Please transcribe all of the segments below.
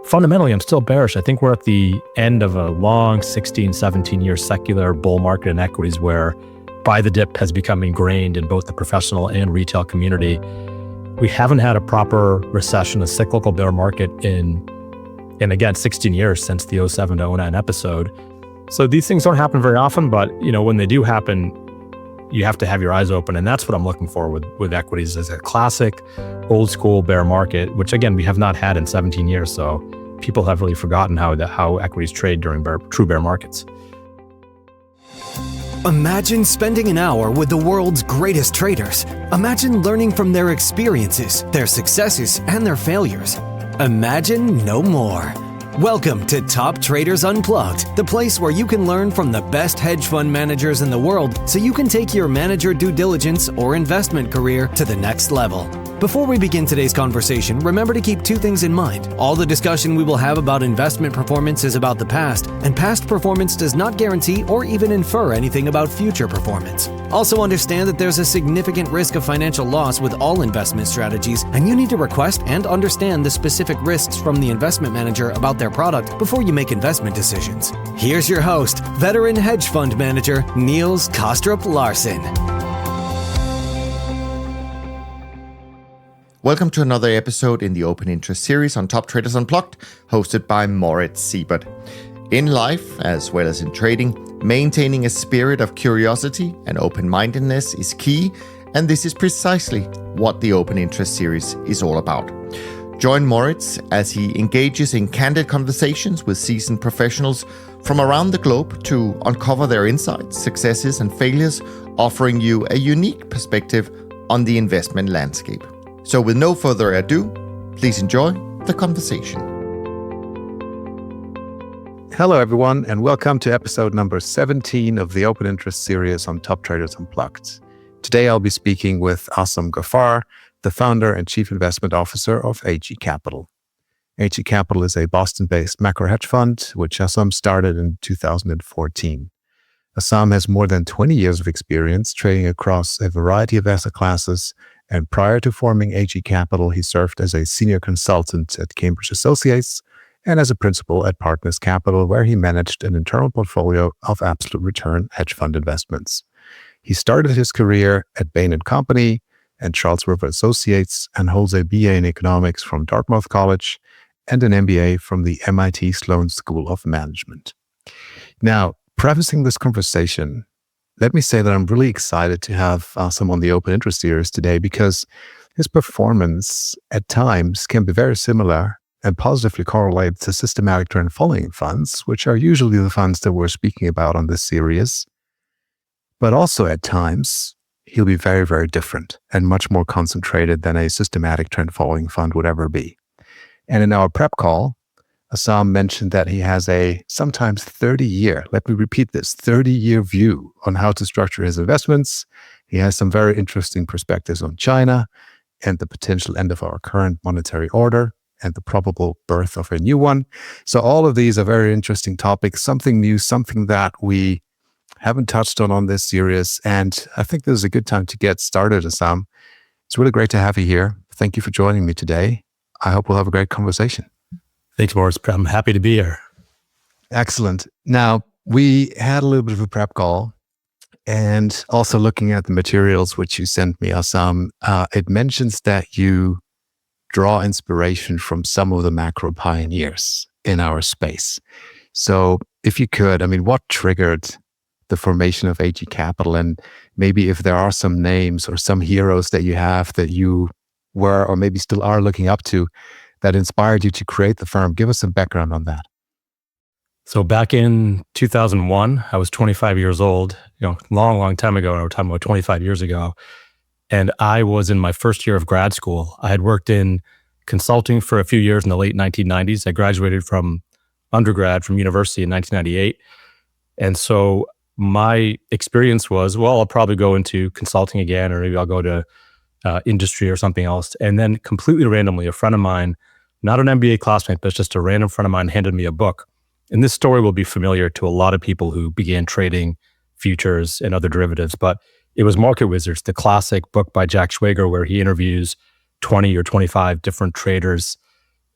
fundamentally, I'm still bearish. I think we're at the end of a long 16, 17-year secular bull market in equities where buy the dip has become ingrained in both the professional and retail community. We haven't had a proper recession, a cyclical bear market in again, 16 years since the 07 to 09 episode. So these things don't happen very often, but when they do happen, you have to have your eyes open. And that's what I'm looking for with equities, as a classic old school bear market, which again, we have not had in 17 years. So people have really forgotten how equities trade during true bear markets. Imagine spending an hour with the world's greatest traders. Imagine learning from their experiences, their successes, and their failures. Imagine no more. Welcome to Top Traders Unplugged, the place where you can learn from the best hedge fund managers in the world so you can take your manager due diligence or investment career to the next level. Before we begin today's conversation, remember to keep two things in mind. All the discussion we will have about investment performance is about the past, and past performance does not guarantee or even infer anything about future performance. Also understand that there's a significant risk of financial loss with all investment strategies, and you need to request and understand the specific risks from the investment manager about their product before you make investment decisions. Here's your host, veteran hedge fund manager, Niels Kostrup-Larsen. Welcome to another episode in the Open Interest series on Top Traders Unplugged, hosted by Moritz Seibert. In life, as well as in trading, maintaining a spirit of curiosity and open-mindedness is key, and this is precisely what the Open Interest series is all about. Join Moritz as he engages in candid conversations with seasoned professionals from around the globe to uncover their insights, successes, and failures, offering you a unique perspective on the investment landscape. So with no further ado, please enjoy the conversation. Hello, everyone, and welcome to episode number 17 of the Open Interest series on Top Traders Unplugged. Today, I'll be speaking with Asim Ghaffar, the founder and chief investment officer of AG Capital. AG Capital is a Boston-based macro hedge fund, which Asam started in 2014. Asam has more than 20 years of experience trading across a variety of asset classes, and prior to forming AG Capital, he served as a senior consultant at Cambridge Associates and as a principal at Partners Capital, where he managed an internal portfolio of absolute return hedge fund investments. He started his career at Bain & Company and Charles River Associates and holds a BA in economics from Dartmouth College and an MBA from the MIT Sloan School of Management. Now, prefacing this conversation, let me say that I'm really excited to have Asam on the Open Interest series today because his performance at times can be very similar and positively correlated to systematic trend following funds, which are usually the funds that we're speaking about on this series. But also at times, he'll be very, very different and much more concentrated than a systematic trend following fund would ever be. And in our prep call, Asam mentioned that he has a sometimes 30-year, let me repeat this, 30-year view on how to structure his investments. He has some very interesting perspectives on China and the potential end of our current monetary order and the probable birth of a new one. So all of these are very interesting topics, something new, something that we haven't touched on this series. And I think this is a good time to get started, Asam. It's really great to have you here. Thank you for joining me today. I hope we'll have a great conversation. Thanks, Moritz. I'm happy to be here. Excellent. Now, we had a little bit of a prep call and also looking at the materials which you sent me, Asam, it mentions that you draw inspiration from some of the macro pioneers in our space. So if you could, what triggered the formation of AG Capital? And maybe if there are some names or some heroes that you have that you were or maybe still are looking up to that inspired you to create the firm. Give us some background on that. So back in 2001, I was 25 years old, long time ago. We're talking about 25 years ago. And I was in my first year of grad school. I had worked in consulting for a few years in the late 1990s. I graduated from undergrad from university in 1998. And so my experience was, I'll probably go into consulting again, or maybe I'll go to industry or something else. And then completely randomly, a friend of mine, not an MBA classmate, but just a random friend of mine, handed me a book. And this story will be familiar to a lot of people who began trading futures and other derivatives, but it was Market Wizards, the classic book by Jack Schwager, where he interviews 20 or 25 different traders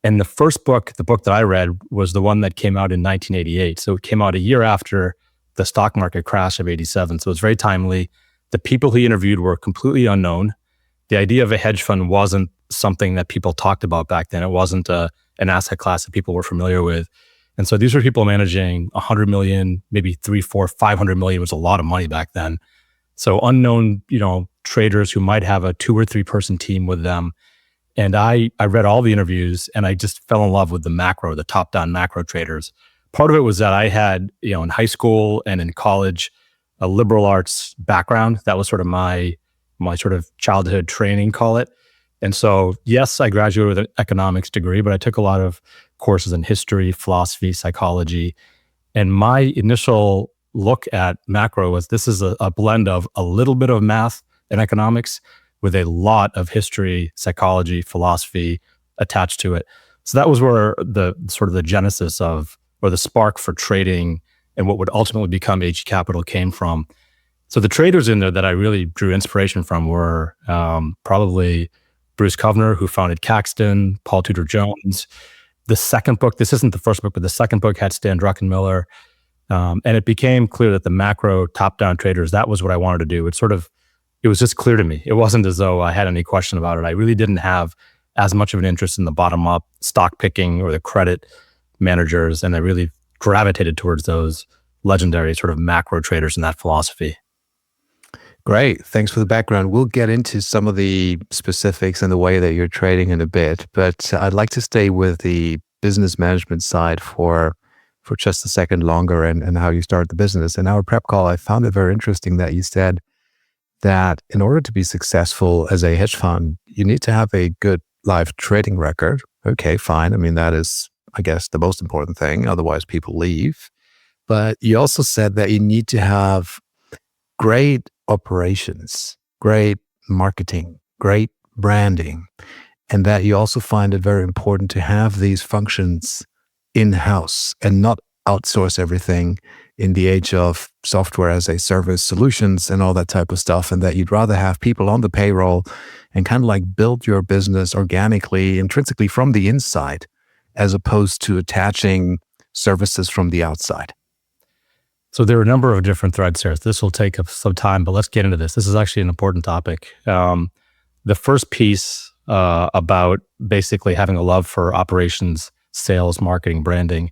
And the first book, the book that I read, was the one that came out in 1988. So it came out a year after the stock market crash of 87. So it's very timely. The people he interviewed were completely unknown. The idea of a hedge fund wasn't something that people talked about back then. It wasn't an asset class that people were familiar with. And so these were people managing 100 million, maybe 3, 4, 500 million was a lot of money back then. So unknown, traders who might have a 2 or 3 person team with them. And I read all the interviews and I just fell in love with the top-down macro traders. Part of it was that I had, in high school and in college, a liberal arts background. That was sort of my sort of childhood training, call it. And so, yes, I graduated with an economics degree, but I took a lot of courses in history, philosophy, psychology. And my initial look at macro was this is a blend of a little bit of math and economics with a lot of history, psychology, philosophy attached to it. So that was where the sort of the genesis of, or the spark for trading and what would ultimately become AG Capital came from. So the traders in there that I really drew inspiration from were probably Bruce Kovner, who founded Caxton, Paul Tudor Jones. The second book, this isn't the first book, but the second book had Stan Druckenmiller. And it became clear that the macro top-down traders, that was what I wanted to do. It was just clear to me. It wasn't as though I had any question about it. I really didn't have as much of an interest in the bottom-up stock picking or the credit managers, and I really gravitated towards those legendary sort of macro traders in that philosophy. Great. Thanks for the background. We'll get into some of the specifics and the way that you're trading in a bit, but I'd like to stay with the business management side for just a second longer and how you start the business. In our prep call, I found it very interesting that you said that in order to be successful as a hedge fund, you need to have a good live trading record. Okay, fine. I mean, that is, I guess, the most important thing. Otherwise, people leave. But you also said that you need to have great operations, great marketing, great branding, and that you also find it very important to have these functions in-house and not outsource everything in the age of software as a service solutions and all that type of stuff, and that you'd rather have people on the payroll and kind of like build your business organically, intrinsically from the inside, as opposed to attaching services from the outside. So there are a number of different threads here. This will take up some time, but let's get into this. This is actually an important topic. The first piece about basically having a love for operations, sales, marketing, branding,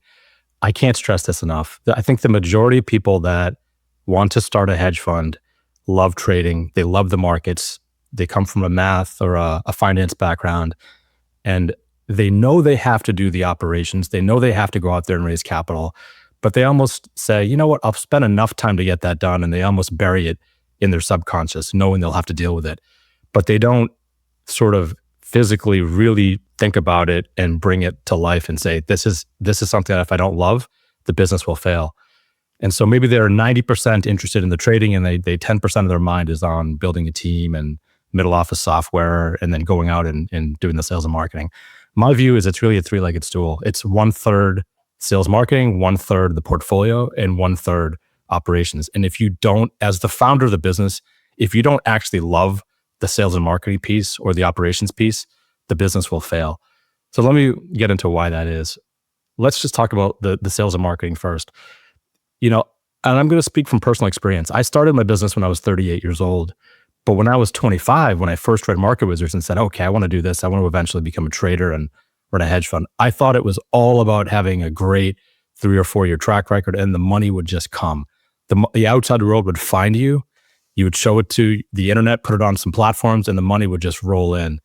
I can't stress this enough. I think the majority of people that want to start a hedge fund love trading. They love the markets. They come from a math or a finance background, and they know they have to do the operations. They know they have to go out there and raise capital, but they almost say, you know what, I'll spend enough time to get that done. And they almost bury it in their subconscious, knowing they'll have to deal with it. But they don't sort of physically really think about it and bring it to life and say, this is something that if I don't love, the business will fail. And so maybe they're 90% interested in the trading and they 10% of their mind is on building a team and middle office software and then going out and doing the sales and marketing. My view is it's really a 3-legged stool. It's 1/3 sales marketing, 1/3 the portfolio, and 1/3 operations. And if you don't, as the founder of the business, if you don't actually love the sales and marketing piece or the operations piece, the business will fail. So let me get into why that is. Let's just talk about the sales and marketing first. And I'm going to speak from personal experience. I started my business when I was 38 years old. But when I was 25, when I first read Market Wizards and said, okay, I want to do this, I want to eventually become a trader and run a hedge fund, I thought it was all about having a great 3 or 4 year track record and the money would just come. The outside world would find you. You would show it to the internet, put it on some platforms, and the money would just roll in.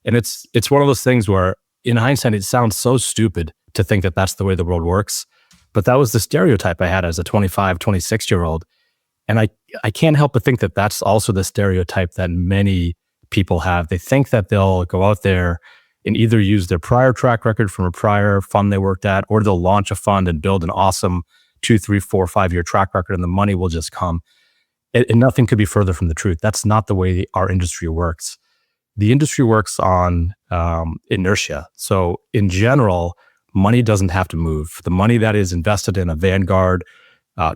And it's one of those things where, in hindsight, it sounds so stupid to think that that's the way the world works. But that was the stereotype I had as a 25, 26-year-old. And I can't help but think that that's also the stereotype that many people have. They think that they'll go out there and either use their prior track record from a prior fund they worked at, or they'll launch a fund and build an awesome 2, 3, 4, 5 year track record and the money will just come. And nothing could be further from the truth. That's not the way our industry works. The industry works on inertia. So in general, money doesn't have to move. The money that is invested in a Vanguard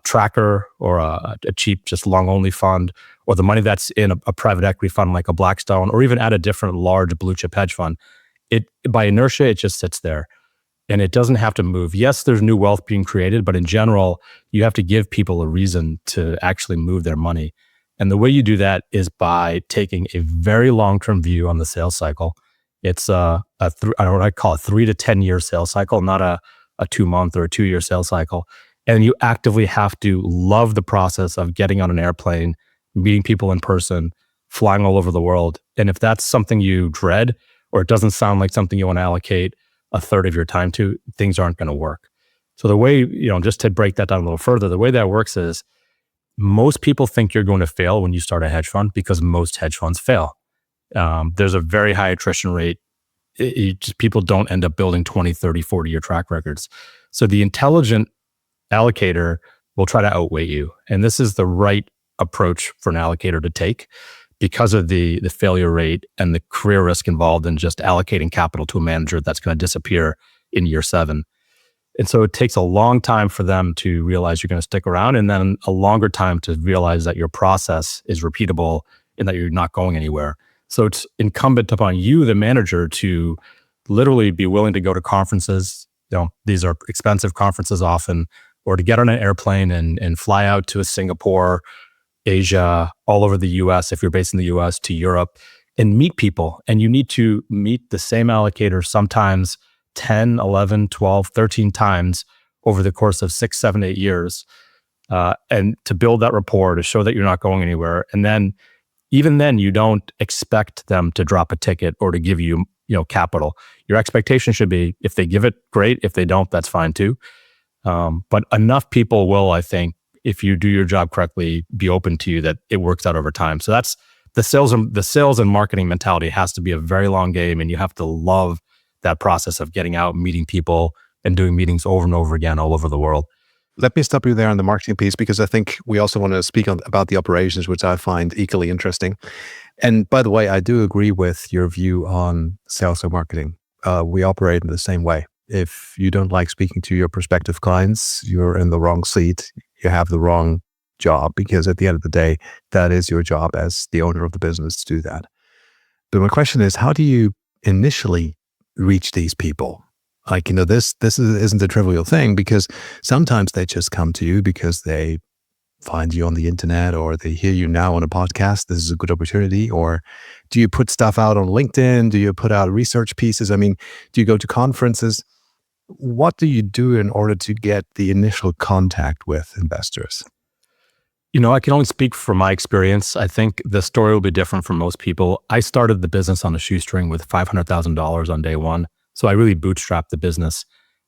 tracker or a cheap, just long-only fund, or the money that's in a private equity fund like a Blackstone, or even at a different large blue chip hedge fund, it by inertia, it just sits there and it doesn't have to move. Yes, there's new wealth being created, but in general, you have to give people a reason to actually move their money. And the way you do that is by taking a very long-term view on the sales cycle. It's I don't know what I call it, 3 to 10 year sales cycle, not a 2-month or a 2-year sales cycle. And you actively have to love the process of getting on an airplane, meeting people in person, flying all over the world. And if that's something you dread, or it doesn't sound like something you want to allocate a third of your time to, things aren't going to work. So the way, just to break that down a little further, the way that works is most people think you're going to fail when you start a hedge fund because most hedge funds fail. There's a very high attrition rate. People don't end up building 20, 30, 40-year track records. So the intelligent allocator will try to outweigh you. And this is the right approach for an allocator to take because of the failure rate and the career risk involved in just allocating capital to a manager that's going to disappear in year 7. And so it takes a long time for them to realize you're going to stick around, and then a longer time to realize that your process is repeatable and that you're not going anywhere. So it's incumbent upon you, the manager, to literally be willing to go to conferences. These are expensive conferences often, or to get on an airplane and fly out to Singapore, Asia, all over the US, if you're based in the US, to Europe, and meet people. And you need to meet the same allocator sometimes 10, 11, 12, 13 times over the course of 6, 7, 8 years, and to build that rapport, to show that you're not going anywhere. And then, even then, you don't expect them to drop a ticket or to give you, capital. Your expectation should be, if they give it, great. If they don't, that's fine too. But enough people will, I think, if you do your job correctly, be open to you that it works out over time. So that's the sales and marketing mentality has to be a very long game, and you have to love that process of getting out, meeting people, and doing meetings over and over again all over the world. Let me stop you there on the marketing piece, because I think we also want to speak about the operations, which I find equally interesting. And by the way, I do agree with your view on sales and marketing. We operate in the same way. If you don't like speaking to your prospective clients, you're in the wrong seat. You have the wrong job, because at the end of the day, that is your job as the owner of the business to do that. But my question is, how do you initially reach these people? Like, this isn't a trivial thing, because sometimes they just come to you because they find you on the internet, or they hear you now on a podcast. This is a good opportunity. Or do you put stuff out on LinkedIn? Do you put out research pieces? I mean, do you go to conferences? What do you do in order to get the initial contact with investors? I can only speak from my experience. I think the story will be different for most people. I started the business on a shoestring with $500,000 on day one. So I really bootstrapped the business.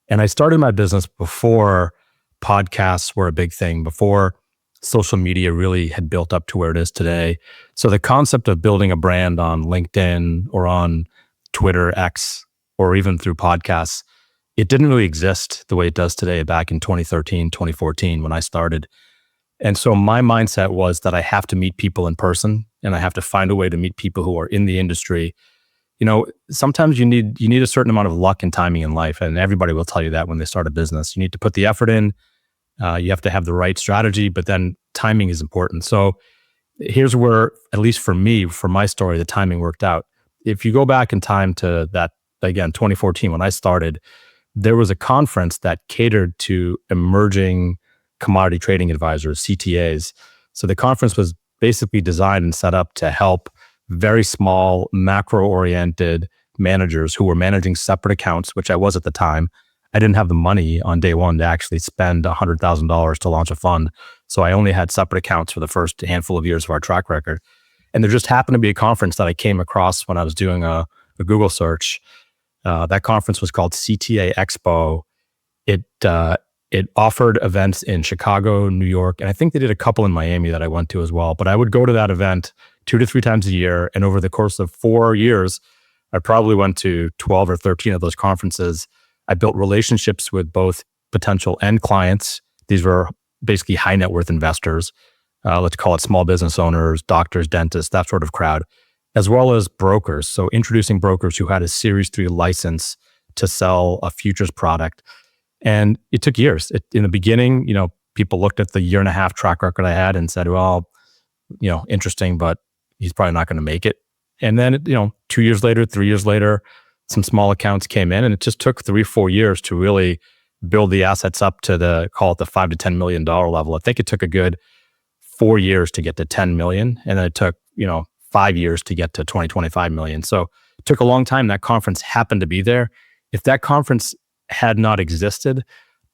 And I started my business before podcasts were a big thing, before social media really had built up to where it is today. So the concept of building a brand on LinkedIn or on Twitter, X, or even through podcasts, it didn't really exist the way it does today back in 2013, 2014 when I started. And so my mindset was that I have to meet people in person, and I have to find a way to meet people who are in the industry. Sometimes you need a certain amount of luck and timing in life, and everybody will tell you that when they start a business. You need to put the effort in. You have to have the right strategy, but then timing is important. So here's where, at least for me, for my story, the timing worked out. If you go back in time to that, again, 2014, when I started, there was a conference that catered to emerging commodity trading advisors, CTAs. So the conference was basically designed and set up to help very small, macro-oriented managers who were managing separate accounts, which I was at the time. I didn't have the money on day one to actually spend $100,000 to launch a fund. So I only had separate accounts for the first handful of years of our track record. And there just happened to be a conference that I came across when I was doing a Google search. That conference was called CTA Expo. It offered events in Chicago, New York, and I think they did a couple in Miami that I went to as well. But I would go to that event 2 to 3 times a year. And over the course of 4 years, I probably went to 12 or 13 of those conferences. I built relationships with both potential end clients. These were basically high net worth investors. Let's call it small business owners, doctors, dentists, that sort of crowd, as well as brokers. So introducing brokers who had a Series 3 license to sell a futures product. And it took years. In the beginning, people looked at the 1.5-year track record I had and said, well, interesting, but he's probably not going to make it. And then, 2 years later, 3 years later, some small accounts came in, and it just took 3-4 years to really build the assets up to call it the $5 to $10 million level. I think it took a good 4 years to get to 10 million. And then it took, 5 years to get to 25 million. So it took a long time. That conference happened to be there. If that conference had not existed,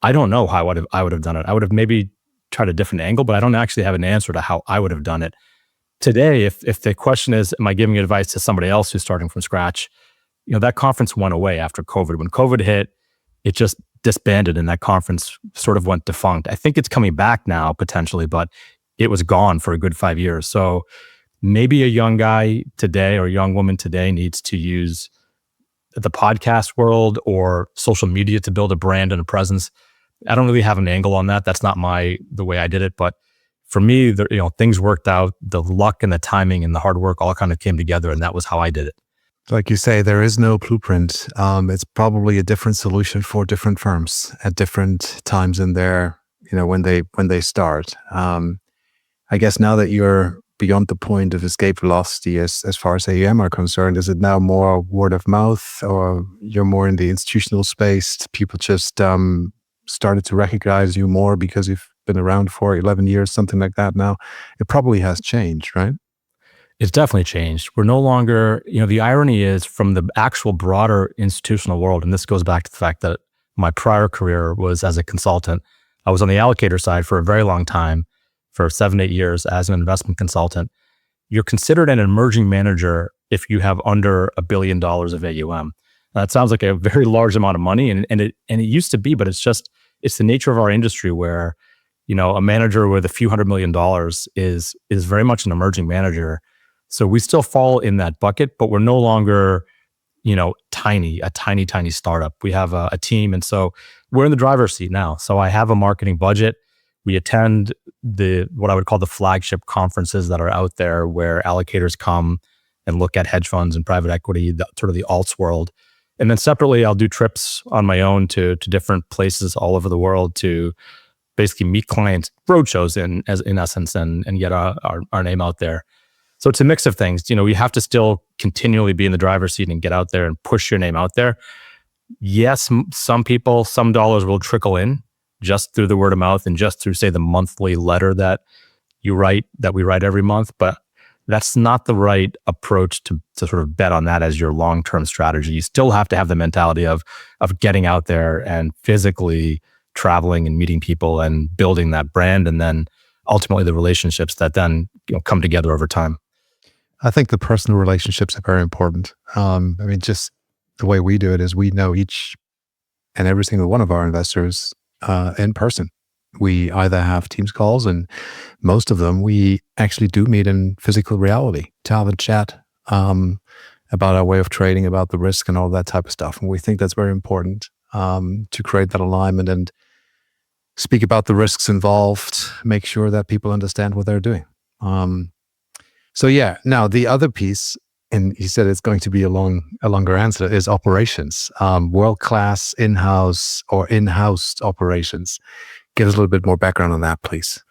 I don't know how I would have done it. I would have maybe tried a different angle, but I don't actually have an answer to how I would have done it. Today, if the question is, am I giving advice to somebody else who's starting from scratch? That conference went away after COVID. When COVID hit, it just disbanded and that conference sort of went defunct. I think it's coming back now potentially, but it was gone for a good 5 years. So maybe a young guy today or a young woman today needs to use the podcast world or social media to build a brand and a presence. I don't really have an angle on that. That's not the way I did it. But for me, things worked out. The luck and the timing and the hard work all kind of came together, and that was how I did it. Like you say, there is no blueprint. It's probably a different solution for different firms at different times in their, when they start. I guess now that you're beyond the point of escape velocity as far as AUM are concerned, is it now more word of mouth, or you're more in the institutional space? People just started to recognize you more because you've been around for 11 years, something like that now? It probably has changed, right? It's definitely changed. We're no longer, the irony is from the actual broader institutional world, and this goes back to the fact that my prior career was as a consultant. I was on the allocator side for a very long time, for 7-8 years as an investment consultant. You're considered an emerging manager if you have under $1 billion of AUM. That sounds like a very large amount of money, and it used to be, but it's the nature of our industry where, a manager with a few $100 million is very much an emerging manager. So we still fall in that bucket, but we're no longer, a tiny startup. We have a team, and so we're in the driver's seat now. So I have a marketing budget. We attend what I would call the flagship conferences that are out there, where allocators come and look at hedge funds and private equity, sort of the alts world. And then separately, I'll do trips on my own to different places all over the world to basically meet clients, roadshows in essence, and get our name out there. So it's a mix of things. You have to still continually be in the driver's seat and get out there and push your name out there. Yes, some dollars will trickle in just through the word of mouth and just through, say, the monthly letter that we write every month. But that's not the right approach to sort of bet on that as your long-term strategy. You still have to have the mentality of getting out there and physically traveling and meeting people and building that brand, and then ultimately the relationships that then come together over time. I think the personal relationships are very important. Just the way we do it is we know each and every single one of our investors in person. We either have Teams calls, and most of them we actually do meet in physical reality to have a chat about our way of trading, about the risk and all that type of stuff. And we think that's very important to create that alignment and speak about the risks involved, make sure that people understand what they're doing. Now the other piece, and he said it's going to be a longer answer, is operations, world-class in-house or in-house operations. Give us a little bit more background on that, please.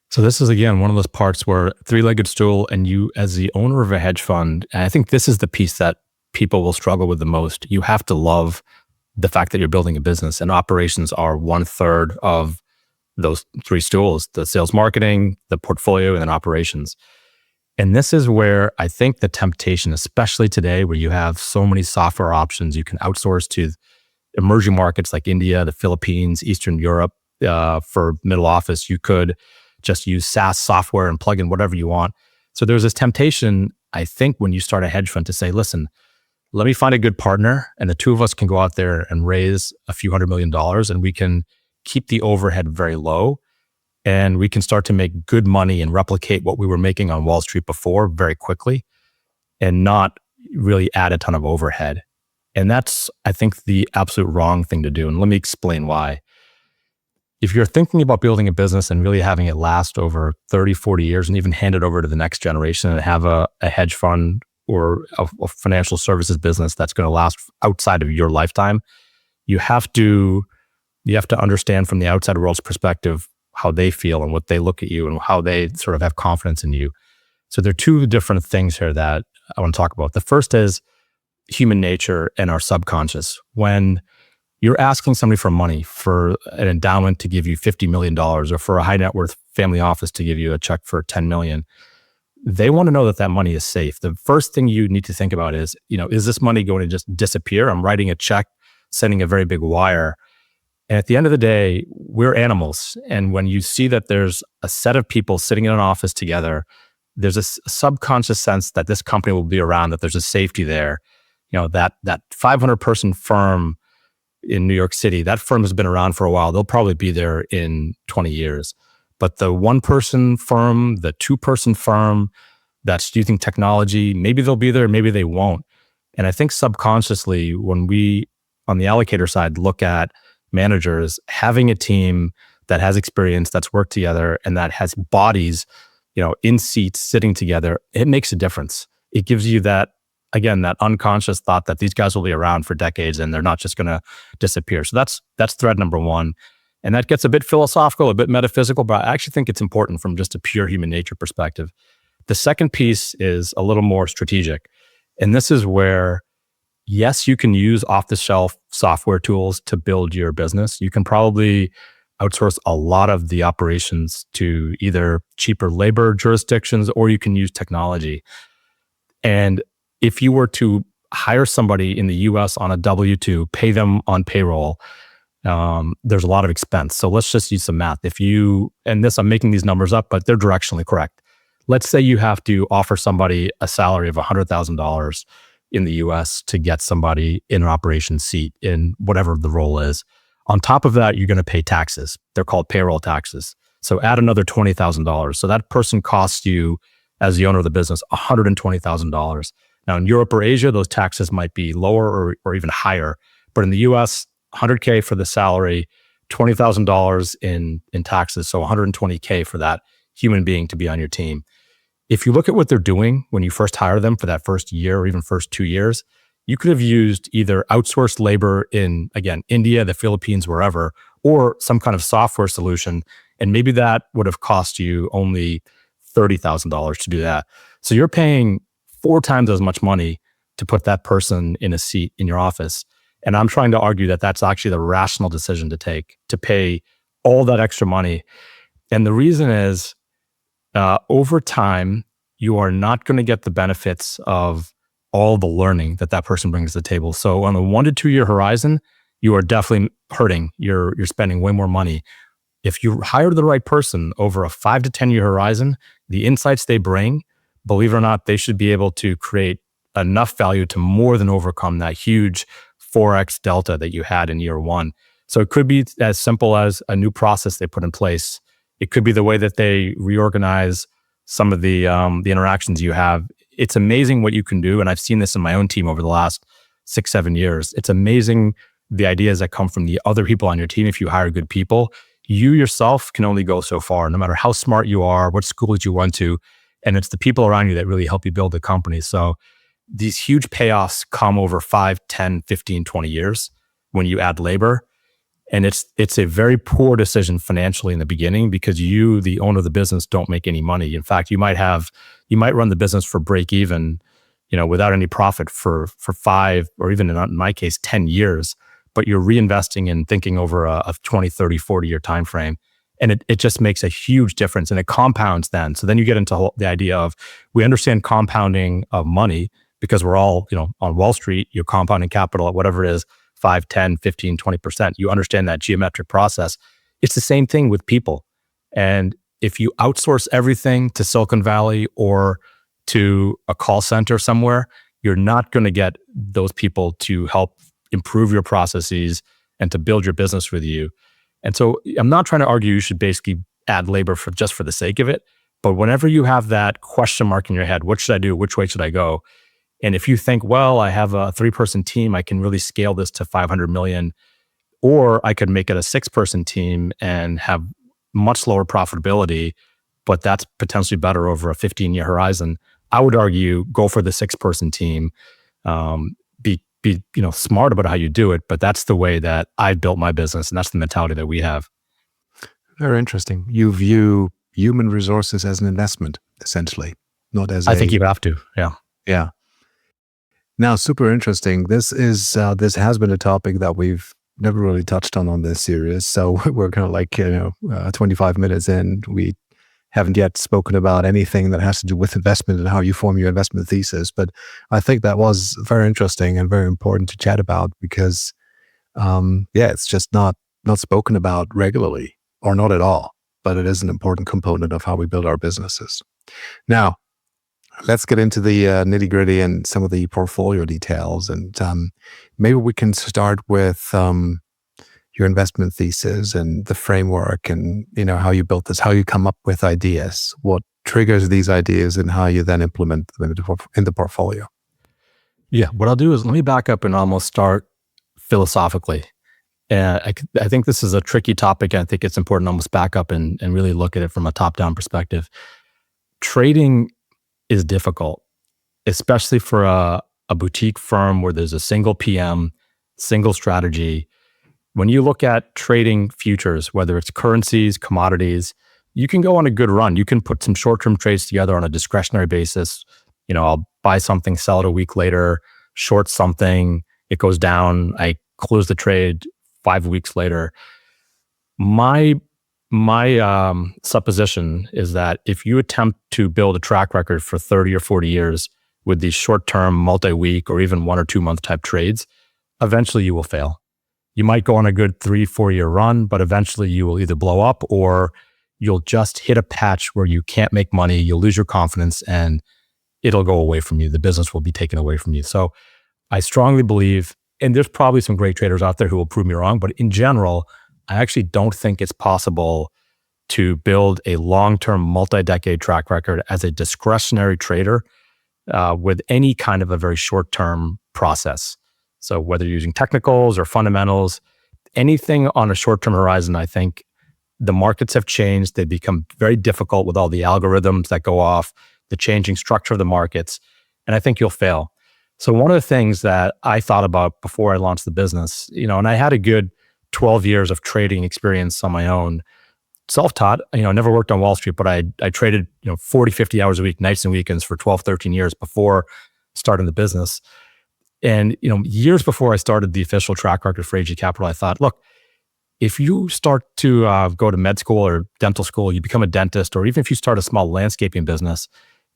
So this is, again, one of those parts where three-legged stool, and you as the owner of a hedge fund, and I think this is the piece that people will struggle with the most. You have to love the fact that you're building a business, and operations are 1/3 of those three stools: the sales, marketing, the portfolio, and then operations. And this is where I think the temptation, especially today, where you have so many software options, you can outsource to emerging markets like India, the Philippines, Eastern Europe. For middle office, you could just use SaaS software and plug in whatever you want. So there's this temptation, I think, when you start a hedge fund to say, listen, let me find a good partner, and the two of us can go out there and raise a few $100 million, and we can keep the overhead very low, and we can start to make good money and replicate what we were making on Wall Street before very quickly, and not really add a ton of overhead. And that's, I think, the absolute wrong thing to do. And let me explain why. If you're thinking about building a business and really having it last over 30, 40 years and even hand it over to the next generation and have a hedge fund or a financial services business that's going to last outside of your lifetime, you have to understand from the outside world's perspective how they feel and what they look at you and how they sort of have confidence in you. So there are two different things here that I want to talk about. The first is human nature and our subconscious. When you're asking somebody for money, for an endowment to give you $50 million, or for a high net worth family office to give you a check for $10 million, they want to know that that money is safe. The first thing you need to think about is, is this money going to just disappear? I'm writing a check, sending a very big wire. And at the end of the day, we're animals. And when you see that there's a set of people sitting in an office together, there's a subconscious sense that this company will be around, that there's a safety there. That 500 person firm in New York City, that firm has been around for a while. They'll probably be there in 20 years. But the one person firm, the 2-person firm that's using technology, maybe they'll be there, maybe they won't. And I think subconsciously, when we, on the allocator side, look at managers, having a team that has experience, that's worked together, and that has bodies, in seats sitting together, it makes a difference. It gives you that, again, that unconscious thought that these guys will be around for decades and they're not just going to disappear. So that's thread number one. And that gets a bit philosophical, a bit metaphysical, but I actually think it's important from just a pure human nature perspective. The second piece is a little more strategic. And this is where, yes, you can use off-the-shelf software tools to build your business. You can probably outsource a lot of the operations to either cheaper labor jurisdictions, or you can use technology. And if you were to hire somebody in the US on a W-2, pay them on payroll, there's a lot of expense. So let's just use some math. I'm making these numbers up, but they're directionally correct. Let's say you have to offer somebody a salary of $100,000 in the US to get somebody in an operations seat in whatever the role is. On top of that, you're going to pay taxes. They're called payroll taxes. So add another $20,000. So that person costs you, as the owner of the business, $120,000. Now in Europe or Asia, those taxes might be lower or even higher. But in the US, $100K for the salary, $20,000 in taxes. So $120K for that human being to be on your team. If you look at what they're doing when you first hire them for that first year or even first 2 years, you could have used either outsourced labor in, again, India, the Philippines, wherever, or some kind of software solution. And maybe that would have cost you only $30,000 to do that. So you're paying 4 times as much money to put that person in a seat in your office. And I'm trying to argue that that's actually the rational decision to take, to pay all that extra money. And the reason is, over time, you are not going to get the benefits of all the learning that person brings to the table. So on a 1 to 2 year horizon, you are definitely hurting. You're spending way more money. If you hire the right person over a 5 to 10 year horizon, the insights they bring, believe it or not, they should be able to create enough value to more than overcome that huge 4x delta that you had in year one. So it could be as simple as a new process they put in place. It could be the way that they reorganize some of the interactions you have. It's amazing what you can do. And I've seen this in my own team over the last 6-7 years. It's amazing the ideas that come from the other people on your team. If you hire good people, you yourself can only go so far, no matter how smart you are, what schools you went to. And it's the people around you that really help you build the company. So these huge payoffs come over 5, 10, 15, 20 years when you add labor. And it's a very poor decision financially in the beginning, because you, the owner of the business, don't make any money. In fact, you might run the business for break even, without any profit for 5, or even in my case, 10 years, but you're reinvesting and thinking over a 20, 30, 40 year time frame. And it just makes a huge difference, and it compounds then. So then you get into the idea of, we understand compounding of money because we're all, on Wall Street, you're compounding capital at whatever it is, 5, 10, 15, 20%. You understand that geometric process. It's the same thing with people. And if you outsource everything to Silicon Valley or to a call center somewhere, you're not going to get those people to help improve your processes and to build your business with you. And so I'm not trying to argue you should basically add labor just for the sake of it. But whenever you have that question mark in your head, what should I do? Which way should I go? And if you think, well, I have a 3-person team, I can really scale this to 500 million, or I could make it a 6-person team and have much lower profitability, but that's potentially better over a 15-year horizon. I would argue go for the 6-person team. Be smart about how you do it, but that's the way that I built my business, and that's the mentality that we have. Very interesting. You view human resources as an investment, essentially, not as I think you have to. Yeah. Yeah. Now, super interesting. This has been a topic that we've never really touched on this series. So we're kind of like 25 minutes in. We haven't yet spoken about anything that has to do with investment and how you form your investment thesis. But I think that was very interesting and very important to chat about because, it's just not spoken about regularly or not at all. But it is an important component of how we build our businesses. Now, let's get into the nitty gritty and some of the portfolio details. And maybe we can start with your investment thesis and the framework and, how you built this, how you come up with ideas, what triggers these ideas and how you then implement them in the portfolio. Yeah, what I'll do is let me back up and almost start philosophically. And I think this is a tricky topic. I think it's important to almost back up and really look at it from a top-down perspective. Trading is difficult, especially for a boutique firm where there's a single PM, single strategy. When you look at trading futures, whether it's currencies, commodities, you can go on a good run. You can put some short-term trades together on a discretionary basis. I'll buy something, sell it a week later, short something, it goes down, I close the trade 5 weeks later. My supposition is that if you attempt to build a track record for 30 or 40 years with these short-term, multi-week, or even 1 or 2 month type trades, eventually you will fail. You might go on a good 3-4 year run, but eventually you will either blow up or you'll just hit a patch where you can't make money, you'll lose your confidence, and it'll go away from you. The business will be taken away from you. So I strongly believe, and there's probably some great traders out there who will prove me wrong, but in general, I actually don't think it's possible to build a long-term, multi-decade track record as a discretionary trader with any kind of a very short-term process. So whether you're using technicals or fundamentals, anything on a short-term horizon, I think the markets have changed. They become very difficult with all the algorithms that go off, the changing structure of the markets, and I think you'll fail. So one of the things that I thought about before I launched the business, and I had a good 12 years of trading experience on my own, self-taught, never worked on Wall Street, but I traded, 40, 50 hours a week, nights and weekends for 12, 13 years before starting the business. And, years before I started the official track record for AG Capital, I thought, look, if you start to go to med school or dental school, you become a dentist, or even if you start a small landscaping business,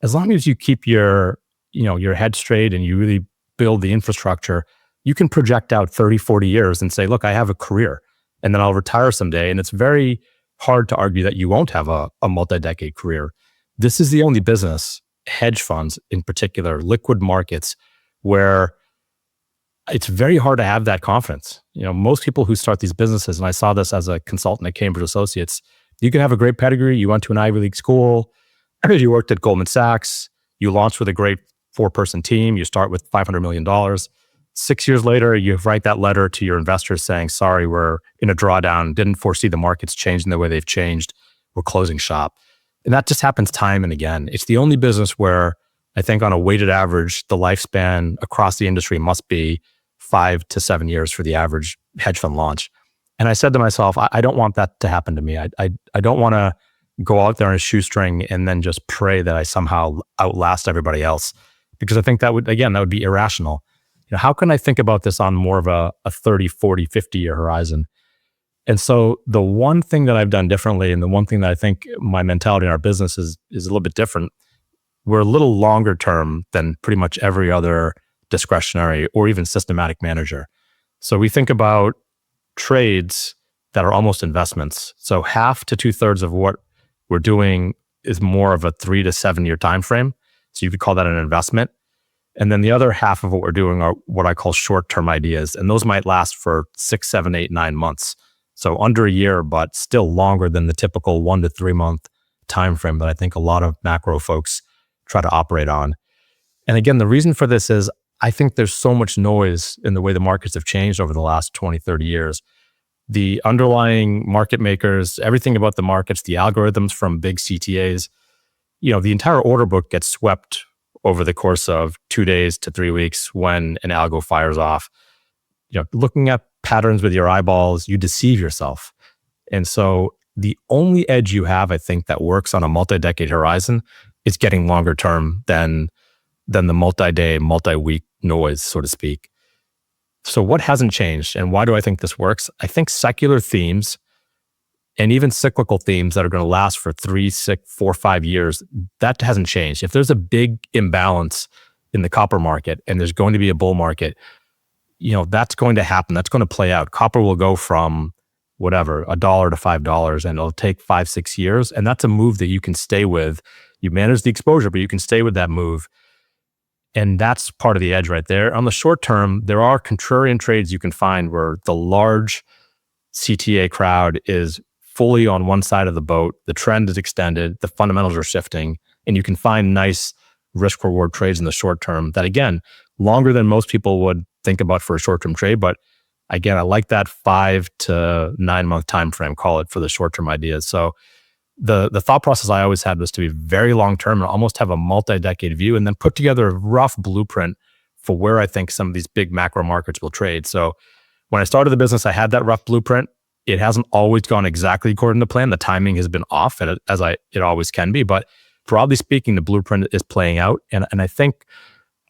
as long as you keep your head straight and you really build the infrastructure, you can project out 30, 40 years and say, look, I have a career and then I'll retire someday. And it's very hard to argue that you won't have a multi-decade career. This is the only business, hedge funds in particular, liquid markets, where it's very hard to have that confidence. Most people who start these businesses, and I saw this as a consultant at Cambridge Associates, you can have a great pedigree. You went to an Ivy League school, you worked at Goldman Sachs, you launched with a great 4-person team, you start with $500 million. 6 years later, you write that letter to your investors saying, sorry, we're in a drawdown, didn't foresee the markets changing the way they've changed, we're closing shop. And that just happens time and again. It's the only business where I think on a weighted average, the lifespan across the industry must be 5 to 7 years for the average hedge fund launch. And I said to myself, I don't want that to happen to me. I don't want to go out there on a shoestring and then just pray that I somehow outlast everybody else, because I think that would be irrational. How can I think about this on more of a 30, 40, 50 year horizon? And so the one thing that I've done differently, and the one thing that I think my mentality in our business is a little bit different, we're a little longer term than pretty much every other discretionary or even systematic manager. So we think about trades that are almost investments. So half to 2/3 of what we're doing is more of a 3 to 7 year time frame. So you could call that an investment. And then the other half of what we're doing are what I call short-term ideas. And those might last for 6, 7, 8, 9 months. So under a year, but still longer than the typical 1 to 3 month time frame that I think a lot of macro folks try to operate on. And again, the reason for this is I think there's so much noise in the way the markets have changed over the last 20, 30 years. The underlying market makers, everything about the markets, the algorithms from big CTAs, the entire order book gets swept over the course of 2 days to 3 weeks when an algo fires off. Looking at patterns with your eyeballs, you deceive yourself. And so the only edge you have, I think, that works on a multi-decade horizon is getting longer term than the multi-day, multi-week noise, so to speak. So what hasn't changed and why do I think this works? I think secular themes and even cyclical themes that are going to last for 3, 6, 4, 5 years, that hasn't changed. If there's a big imbalance in the copper market and there's going to be a bull market, that's going to happen. That's going to play out. Copper will go from whatever, $1 to $5, and it'll take 5, 6 years. And that's a move that you can stay with. You manage the exposure, but you can stay with that move. And that's part of the edge right there. On the short term, there are contrarian trades you can find where the large CTA crowd is fully on one side of the boat. The trend is extended. The fundamentals are shifting. And you can find nice risk reward trades in the short term that, again, longer than most people would think about for a short term trade. But again, I like that 5 to 9 month time frame, call it, for the short term ideas. So the thought process I always had was to be very long term and almost have a multi-decade view and then put together a rough blueprint for where I think some of these big macro markets will trade. So when I started the business, I had that rough blueprint. It hasn't always gone exactly according to plan. The timing has been off, and it always can be. But broadly speaking, the blueprint is playing out. And I think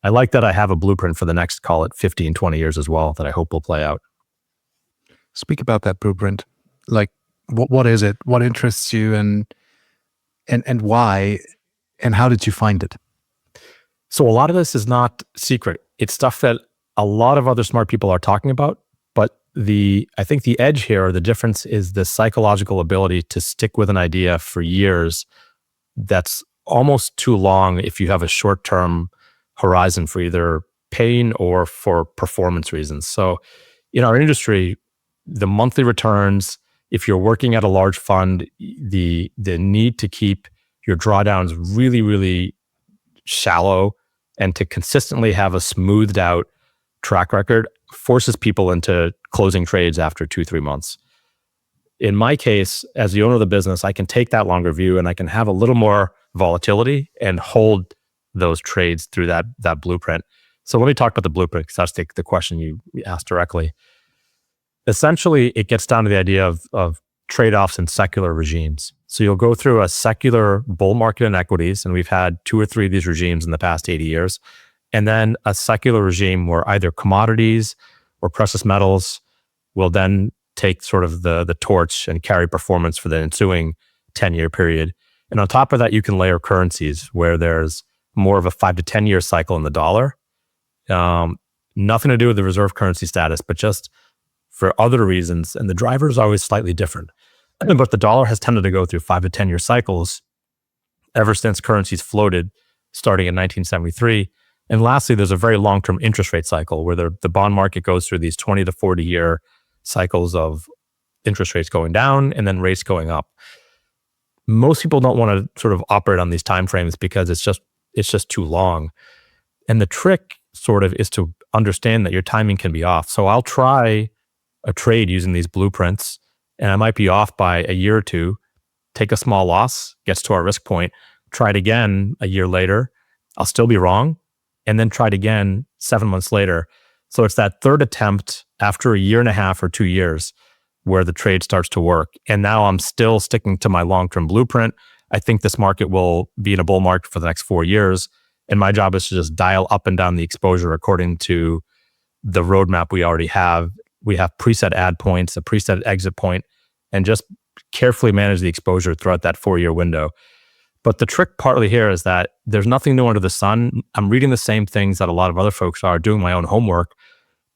I like that I have a blueprint for the next, call it 15, 20 years as well, that I hope will play out. Speak about that blueprint. Like, what is it? What interests you, and why? And how did you find it? So a lot of this is not secret. It's stuff that a lot of other smart people are talking about. But I think the edge here, or the difference, is the psychological ability to stick with an idea for years. That's almost too long if you have a short-term horizon for either pain or for performance reasons. So in our industry, the monthly returns, if you're working at a large fund, the need to keep your drawdowns really, really shallow and to consistently have a smoothed out track record forces people into closing trades after 2, 3 months. In my case, as the owner of the business, I can take that longer view and I can have a little more volatility and hold those trades through that blueprint. So let me talk about the blueprint, because that's the question you asked directly. Essentially, it gets down to the idea of trade-offs in secular regimes. So you'll go through a secular bull market in equities, and we've had 2 or 3 of these regimes in the past 80 years, and then a secular regime where either commodities or precious metals will then take sort of the torch and carry performance for the ensuing 10-year period. And on top of that, you can layer currencies where there's more of a 5 to 10 year cycle in the dollar. Nothing to do with the reserve currency status, but just for other reasons. And the driver is always slightly different. But the dollar has tended to go through 5 to 10 year cycles ever since currencies floated, starting in 1973. And lastly, there's a very long-term interest rate cycle where the bond market goes through these 20 to 40 year cycles of interest rates going down and then rates going up. Most people don't want to sort of operate on these timeframes because it's just too long. And the trick sort of is to understand that your timing can be off. So I'll try a trade using these blueprints, and I might be off by a year or two, take a small loss, gets to our risk point, try it again a year later, I'll still be wrong, and then try it again 7 months later. So it's that third attempt after a year and a half or 2 years where the trade starts to work. And now I'm still sticking to my long-term blueprint. I think this market will be in a bull market for the next 4 years. And my job is to just dial up and down the exposure according to the roadmap we already have. We have preset add points, a preset exit point, and just carefully manage the exposure throughout that 4-year window. But the trick partly here is that there's nothing new under the sun. I'm reading the same things that a lot of other folks are, doing my own homework.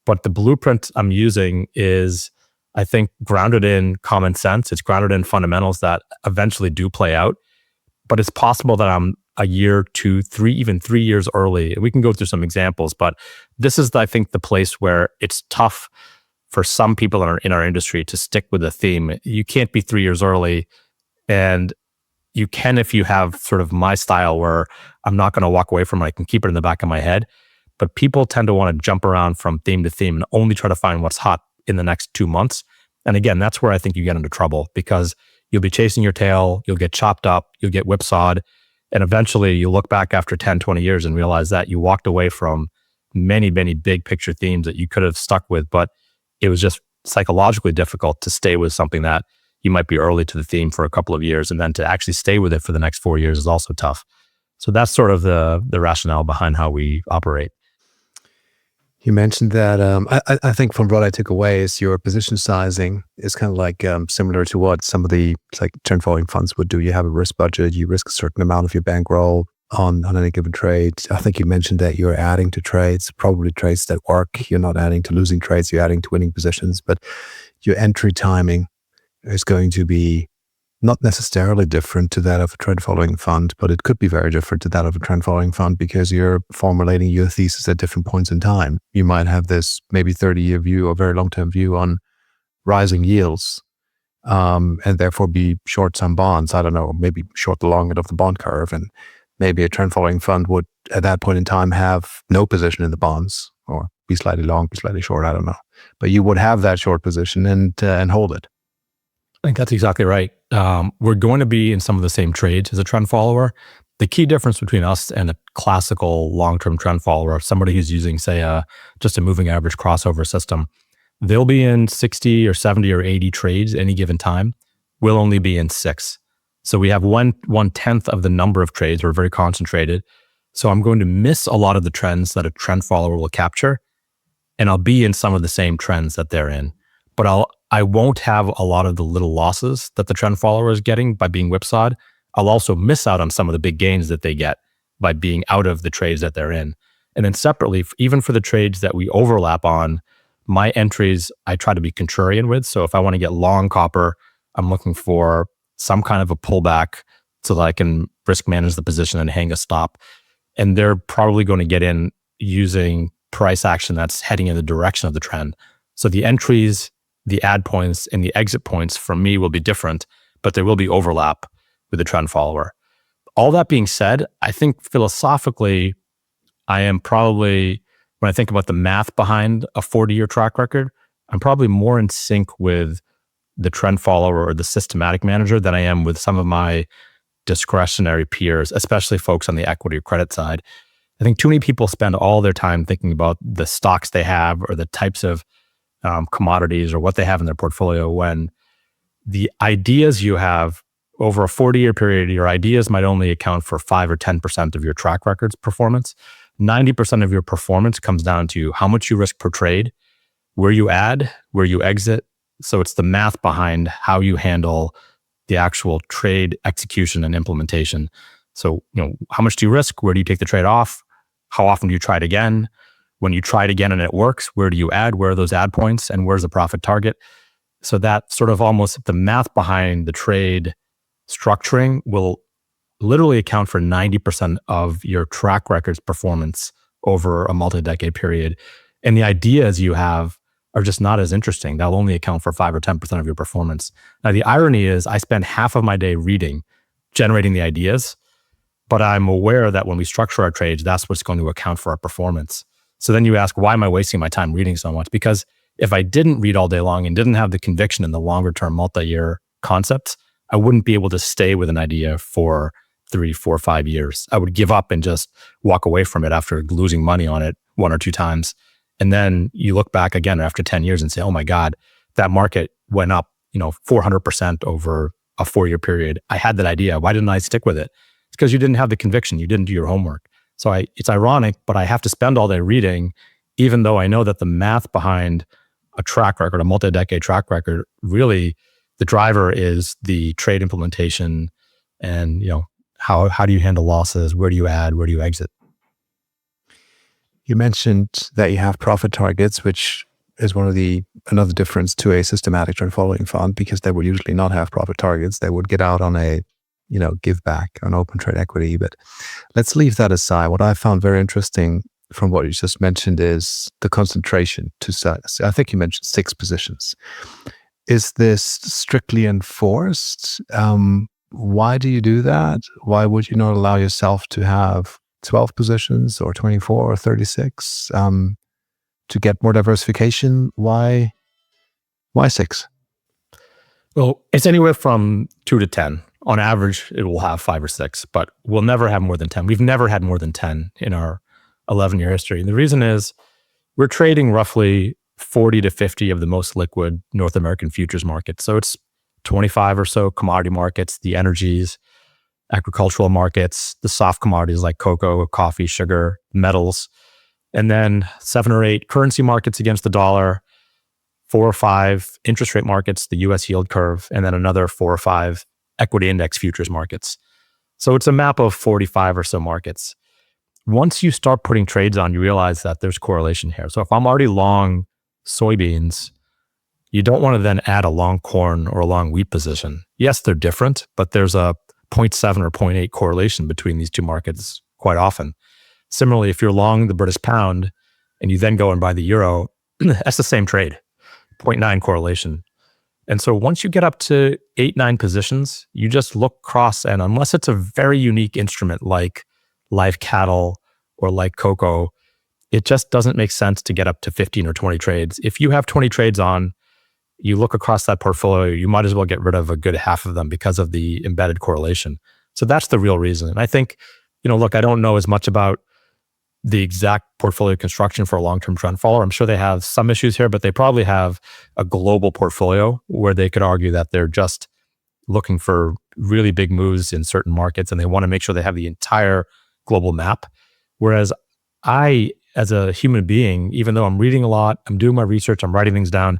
But the blueprint I'm using is, I think, grounded in common sense. It's grounded in fundamentals that eventually do play out. But it's possible that I'm a year, 2, 3, even 3 years early. We can go through some examples, but this is, I think, the place where it's tough for some people in our industry to stick with a theme. You can't be 3 years early, and you can if you have sort of my style where I'm not going to walk away from it. I can keep it in the back of my head. But people tend to want to jump around from theme to theme and only try to find what's hot in the next 2 months. And again, that's where I think you get into trouble, because you'll be chasing your tail, you'll get chopped up, you'll get whipsawed, and eventually you look back after 10, 20 years and realize that you walked away from many, many big picture themes that you could have stuck with, but it was just psychologically difficult to stay with something that you might be early to the theme for a couple of years, and then to actually stay with it for the next 4 years is also tough. So that's sort of the rationale behind how we operate. You mentioned that, I think from what I took away is your position sizing is kind of like similar to what some of the like trend following funds would do. You have a risk budget, you risk a certain amount of your bankroll on any given trade. I think you mentioned that you're adding to trades, probably trades that work. You're not adding to losing trades, you're adding to winning positions, but your entry timing is going to be not necessarily different to that of a trend following fund, but it could be very different to that of a trend following fund because you're formulating your thesis at different points in time. You might have this maybe 30-year view or very long-term view on rising yields, and therefore be short some bonds. I don't know, maybe short the long end of the bond curve. And maybe a trend following fund would at that point in time have no position in the bonds or be slightly long, be slightly short, I don't know. But you would have that short position and hold it. I think that's exactly right. We're going to be in some of the same trades as a trend follower. The key difference between us and a classical long-term trend follower, somebody who's using, say, just a moving average crossover system, they'll be in 60 or 70 or 80 trades at any given time. We'll only be in 6. So we have 1/10 of the number of trades. We're very concentrated. So I'm going to miss a lot of the trends that a trend follower will capture, and I'll be in some of the same trends that they're in. But I won't have a lot of the little losses that the trend follower is getting by being whipsawed. I'll also miss out on some of the big gains that they get by being out of the trades that they're in. And then separately, even for the trades that we overlap on, my entries, I try to be contrarian with. So if I want to get long copper, I'm looking for some kind of a pullback so that I can risk manage the position and hang a stop. And they're probably going to get in using price action that's heading in the direction of the trend. So the entries, the add points, and the exit points from me will be different, but there will be overlap with the trend follower. All that being said, I think philosophically, I am probably, when I think about the math behind a 40-year track record, I'm probably more in sync with the trend follower or the systematic manager than I am with some of my discretionary peers, especially folks on the equity or credit side. I think too many people spend all their time thinking about the stocks they have or the types of commodities or what they have in their portfolio, when the ideas you have over a 40-year period, your ideas might only account for 5 or 10% of your track record's performance. 90% of your performance comes down to how much you risk per trade, where you add, where you exit. So it's the math behind how you handle the actual trade execution and implementation. So, how much do you risk? Where do you take the trade off? How often do you try it again? When you try it again and it works, where do you add? Where are those add points? And where's the profit target? So that sort of almost the math behind the trade structuring will literally account for 90% of your track record's performance over a multi-decade period. And the ideas you have are just not as interesting. They'll only account for 5 or 10% of your performance. Now, the irony is I spend half of my day reading, generating the ideas, but I'm aware that when we structure our trades, that's what's going to account for our performance. So then you ask, why am I wasting my time reading so much? Because if I didn't read all day long and didn't have the conviction in the longer term multi-year concepts, I wouldn't be able to stay with an idea for 3, 4, 5 years. I would give up and just walk away from it after losing money on it 1 or 2 times. And then you look back again after 10 years and say, oh my God, that market went up, 400% over a 4-year period. I had that idea. Why didn't I stick with it? It's because you didn't have the conviction. You didn't do your homework. So it's ironic, but I have to spend all day reading, even though I know that the math behind a track record, a multi-decade track record, really the driver is the trade implementation and, how do you handle losses? Where do you add? Where do you exit? You mentioned that you have profit targets, which is another difference to a systematic trend following fund, because they would usually not have profit targets. They would get out on a give back on open trade equity. But let's leave that aside. What I found very interesting from what you just mentioned is the concentration to size. I think you mentioned 6 positions. Is this strictly enforced? Why do you do that? Why would you not allow yourself to have 12 positions or 24 or 36 to get more diversification? Why 6? Well, it's anywhere from 2 to 10. On average, it will have 5 or 6, but we'll never have more than 10. We've never had more than 10 in our 11-year history. And the reason is we're trading roughly 40 to 50 of the most liquid North American futures markets. So it's 25 or so commodity markets, the energies, agricultural markets, the soft commodities like cocoa, coffee, sugar, metals. and then 7 or 8 currency markets against the dollar, 4 or 5 interest rate markets, the US yield curve, and then another 4 or 5 equity index futures markets. So it's a map of 45 or so markets. Once you start putting trades on, you realize that there's correlation here. So if I'm already long soybeans, you don't want to then add a long corn or a long wheat position. Yes, they're different, but there's a 0.7 or 0.8 correlation between these two markets quite often. Similarly, if you're long the British pound and you then go and buy the euro, that's the same trade, 0.9 correlation. And so once you get up to 8, 9 positions, you just look across, and unless it's a very unique instrument like live cattle or like cocoa, it just doesn't make sense to get up to 15 or 20 trades. If you have 20 trades on, you look across that portfolio, you might as well get rid of a good half of them because of the embedded correlation. So that's the real reason. And I think, look, I don't know as much about the exact portfolio construction for a long-term trend follower. I'm sure they have some issues here, but they probably have a global portfolio where they could argue that they're just looking for really big moves in certain markets and they want to make sure they have the entire global map. Whereas I, as a human being, even though I'm reading a lot, I'm doing my research, I'm writing things down,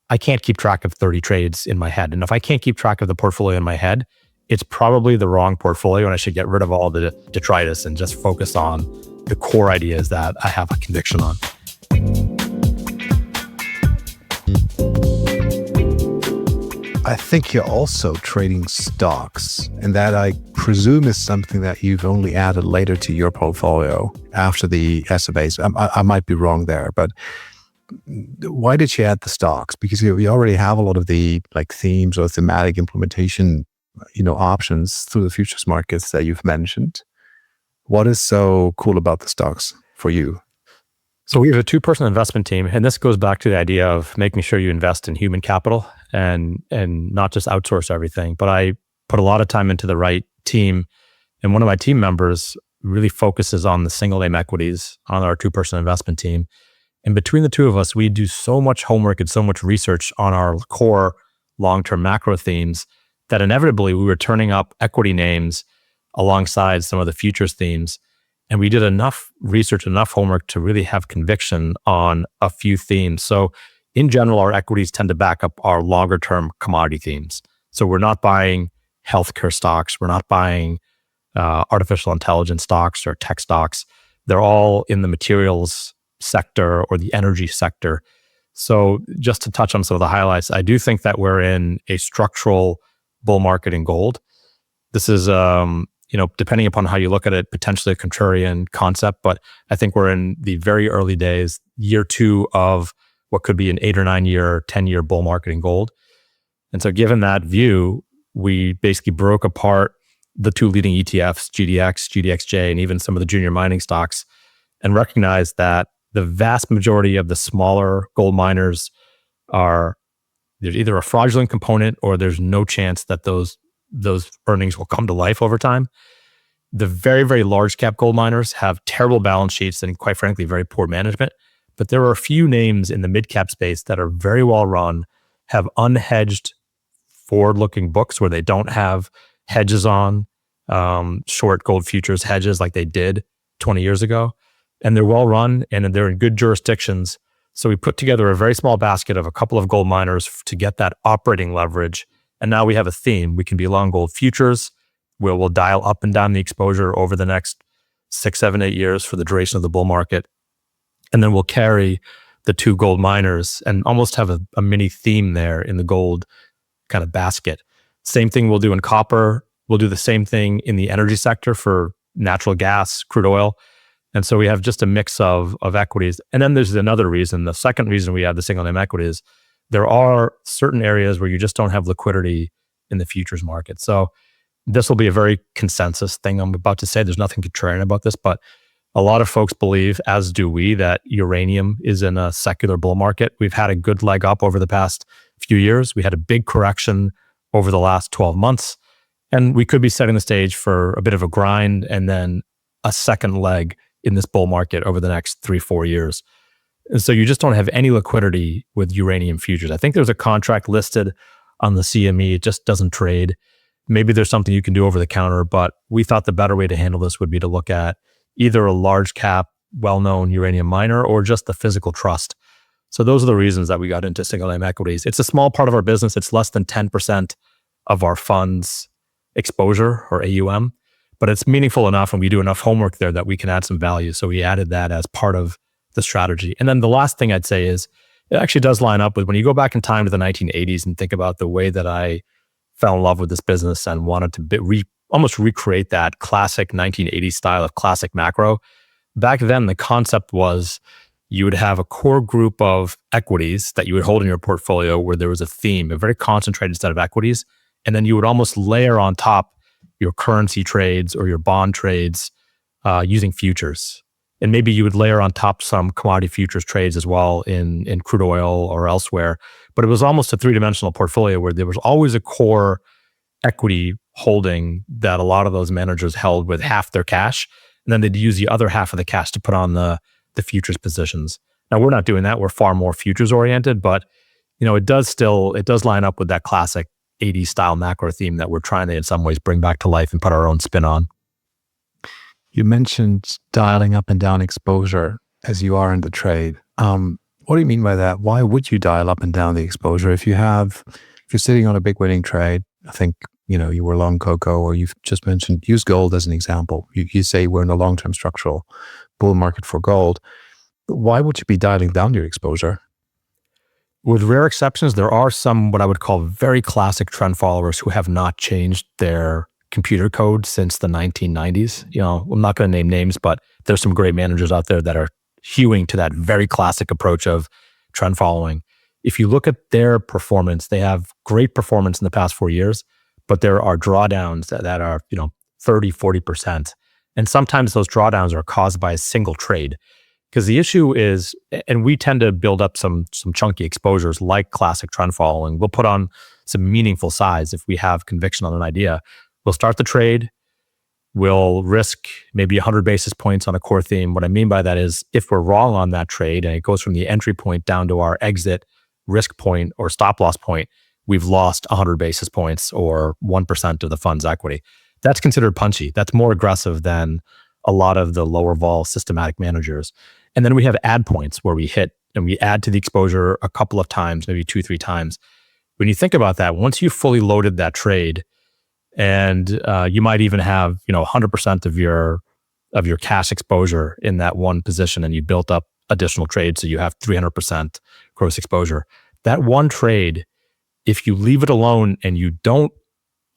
I can't keep track of 30 trades in my head. And if I can't keep track of the portfolio in my head, it's probably the wrong portfolio and I should get rid of all the detritus and just focus on the core ideas that I have a conviction on. I think you're also trading stocks, and that I presume is something that you've only added later to your portfolio after the SMAs. I might be wrong there, but why did you add the stocks? Because you already have a lot of the themes or thematic implementation, options through the futures markets that you've mentioned. What is so cool about the stocks for you? So we have a 2-person investment team, and this goes back to the idea of making sure you invest in human capital and not just outsource everything. But I put a lot of time into the right team, and one of my team members really focuses on the single name equities on our 2-person investment team. And between the two of us, we do so much homework and so much research on our core long-term macro themes that inevitably we were turning up equity names alongside some of the futures themes. And we did enough research, enough homework to really have conviction on a few themes. So in general, our equities tend to back up our longer term commodity themes. So we're not buying healthcare stocks. We're not buying artificial intelligence stocks or tech stocks. They're all in the materials sector or the energy sector. So just to touch on some of the highlights, I do think that we're in a structural bull market in gold. This is, depending upon how you look at it, potentially a contrarian concept, but I think we're in the very early days, year 2 of what could be an 8 or 9 year, 10-year bull market in gold. And so given that view, we basically broke apart the 2 leading ETFs, GDX, GDXJ, and even some of the junior mining stocks, and recognized that the vast majority of the smaller gold miners there's either a fraudulent component or there's no chance that those earnings will come to life over time. The very, very large cap gold miners have terrible balance sheets and quite frankly, very poor management. But there are a few names in the mid cap space that are very well run, have unhedged forward-looking books where they don't have hedges on, short gold futures hedges like they did 20 years ago. And they're well run and they're in good jurisdictions. So we put together a very small basket of a couple of gold miners to get that operating leverage. And now we have a theme. We can be long gold futures, where we'll dial up and down the exposure over the next 6, 7, 8 years for the duration of the bull market. And then we'll carry the 2 gold miners and almost have a mini theme there in the gold kind of basket. Same thing we'll do in copper. We'll do the same thing in the energy sector for natural gas, crude oil. And so we have just a mix of equities. And then there's another reason. The second reason we have the single name equities, there are certain areas where you just don't have liquidity in the futures market. So this will be a very consensus thing I'm about to say. There's nothing contrarian about this, but a lot of folks believe, as do we, that uranium is in a secular bull market. We've had a good leg up over the past few years. We had a big correction over the last 12 months, and we could be setting the stage for a bit of a grind and then a second leg in this bull market over the next 3-4 years. And so you just don't have any liquidity with uranium futures. I think there's a contract listed on the CME. It just doesn't trade. Maybe there's something you can do over the counter, but we thought the better way to handle this would be to look at either a large cap well-known uranium miner or just the physical trust. So those are the reasons that we got into single name equities. It's a small part of our business. It's less than 10% of our funds exposure or AUM, but it's meaningful enough and we do enough homework there that we can add some value. So we added that as part of the strategy. And then the last thing I'd say is it actually does line up with when you go back in time to the 1980s and think about the way that I fell in love with this business and wanted to almost recreate that classic 1980s style of classic macro. Back then, the concept was you would have a core group of equities that you would hold in your portfolio where there was a theme, a very concentrated set of equities. And then you would almost layer on top your currency trades or your bond trades using futures. And maybe you would layer on top some commodity futures trades as well in crude oil or elsewhere. But it was almost a three-dimensional portfolio where there was always a core equity holding that a lot of those managers held with half their cash. And then they'd use the other half of the cash to put on the futures positions. Now, we're not doing that. We're far more futures oriented, but it does line up with that classic 80s style macro theme that we're trying to in some ways bring back to life and put our own spin on. You mentioned dialing up and down exposure as you are in the trade. What do you mean by that? Why would you dial up and down the exposure if you're sitting on a big winning trade? I think, you were long cocoa, or you've just mentioned, use gold as an example. You say we're in a long-term structural bull market for gold. Why would you be dialing down your exposure? With rare exceptions, there are some what I would call very classic trend followers who have not changed their computer code since the 1990s. I'm not going to name names, but there's some great managers out there that are hewing to that very classic approach of trend following. If you look at their performance, they have great performance in the past 4 years, but there are drawdowns that are 30, 40%. And sometimes those drawdowns are caused by a single trade. Because the issue is, and we tend to build up some chunky exposures like classic trend following. We'll put on some meaningful size if we have conviction on an idea. We'll start the trade. We'll risk maybe 100 basis points on a core theme. What I mean by that is if we're wrong on that trade and it goes from the entry point down to our exit risk point or stop loss point, we've lost 100 basis points or 1% of the fund's equity. That's considered punchy. That's more aggressive than a lot of the lower vol systematic managers. And then we have add points where we hit and we add to the exposure a couple of times, maybe 2-3 times. When you think about that, once you fully loaded that trade, and you might even have 100% of your cash exposure in that one position, and you built up additional trades, so you have 300% gross exposure. That one trade, if you leave it alone and you don't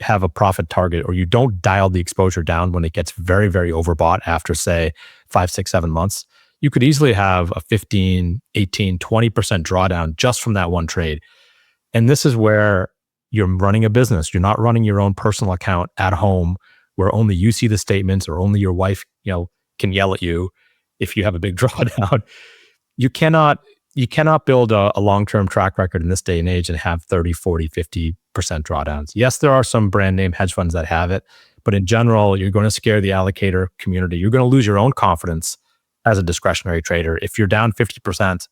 have a profit target or you don't dial the exposure down when it gets very, very overbought after, say, 5, 6, 7 months, you could easily have a 15, 18, 20% drawdown just from that one trade. And this is where you're running a business. You're not running your own personal account at home where only you see the statements or only your wife, can yell at you if you have a big drawdown. You cannot build a long-term track record in this day and age and have 30, 40, 50% drawdowns. Yes, there are some brand name hedge funds that have it, but in general, you're going to scare the allocator community. You're going to lose your own confidence as a discretionary trader. If you're down 50%,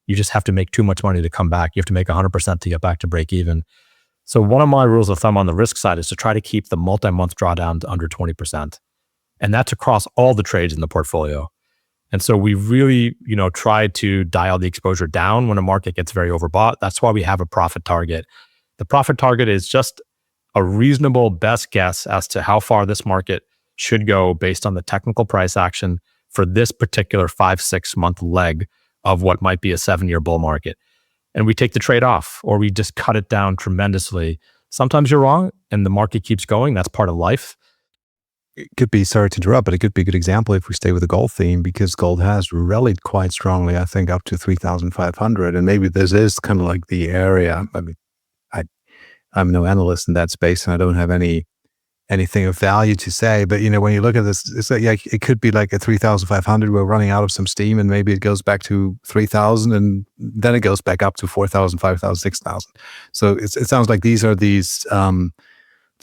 you just have to make too much money to come back. You have to make 100% to get back to break even. So one of my rules of thumb on the risk side is to try to keep the multi-month drawdown to under 20%. And that's across all the trades in the portfolio. And so we really, try to dial the exposure down when a market gets very overbought. That's why we have a profit target. The profit target is just a reasonable best guess as to how far this market should go based on the technical price action for this particular 5-6 month leg of what might be a 7-year bull market. And we take the trade off, or we just cut it down tremendously. Sometimes you're wrong and the market keeps going. That's part of life. It could be, sorry to interrupt, but it could be a good example if we stay with the gold theme, because gold has rallied quite strongly, I think up to 3,500. And maybe this is kind of like the area. I mean, I'm no analyst in that space and I don't have anything of value to say, but when you look at this, it's like, it could be like a 3,500. We're running out of some steam, and maybe it goes back to 3,000, and then it goes back up to 4,000, 5,000, 6,000. So it sounds like these are the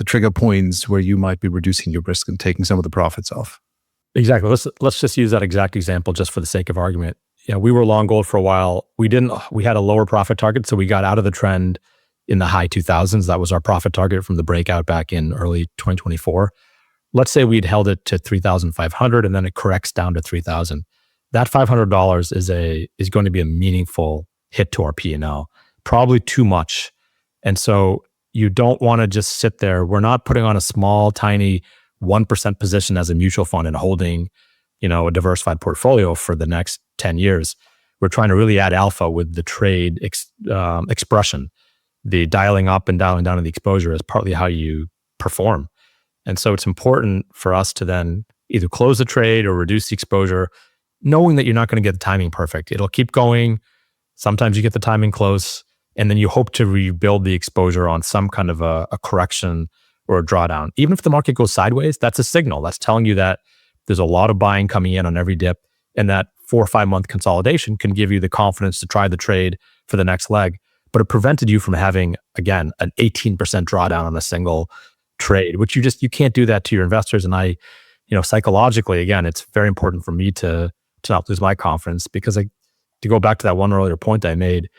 trigger points where you might be reducing your risk and taking some of the profits off. Exactly. Let's just use that exact example just for the sake of argument. We were long gold for a while. We had a lower profit target, so we got out of the trend in the high 2000s. That was our profit target from the breakout back in early 2024. Let's say we'd held it to 3,500 and then it corrects down to 3,000. that $500 is going to be a meaningful hit to our P&L, probably too much. And so you don't want to just sit there. We're not putting on a small, tiny 1% position as a mutual fund and holding, a diversified portfolio for the next 10 years. We're trying to really add alpha with the trade expression. The dialing up and dialing down of the exposure is partly how you perform. And so it's important for us to then either close the trade or reduce the exposure, knowing that you're not going to get the timing perfect. It'll keep going. Sometimes you get the timing close, and then you hope to rebuild the exposure on some kind of a correction or a drawdown. Even if the market goes sideways, that's a signal. That's telling you that there's a lot of buying coming in on every dip, and that 4 or 5 month consolidation can give you the confidence to try the trade for the next leg. But it prevented you from having, again, an 18% drawdown on a single trade, which you can't do that to your investors. And psychologically, again, it's very important for me to not lose my confidence, because to go back to that one earlier point I made,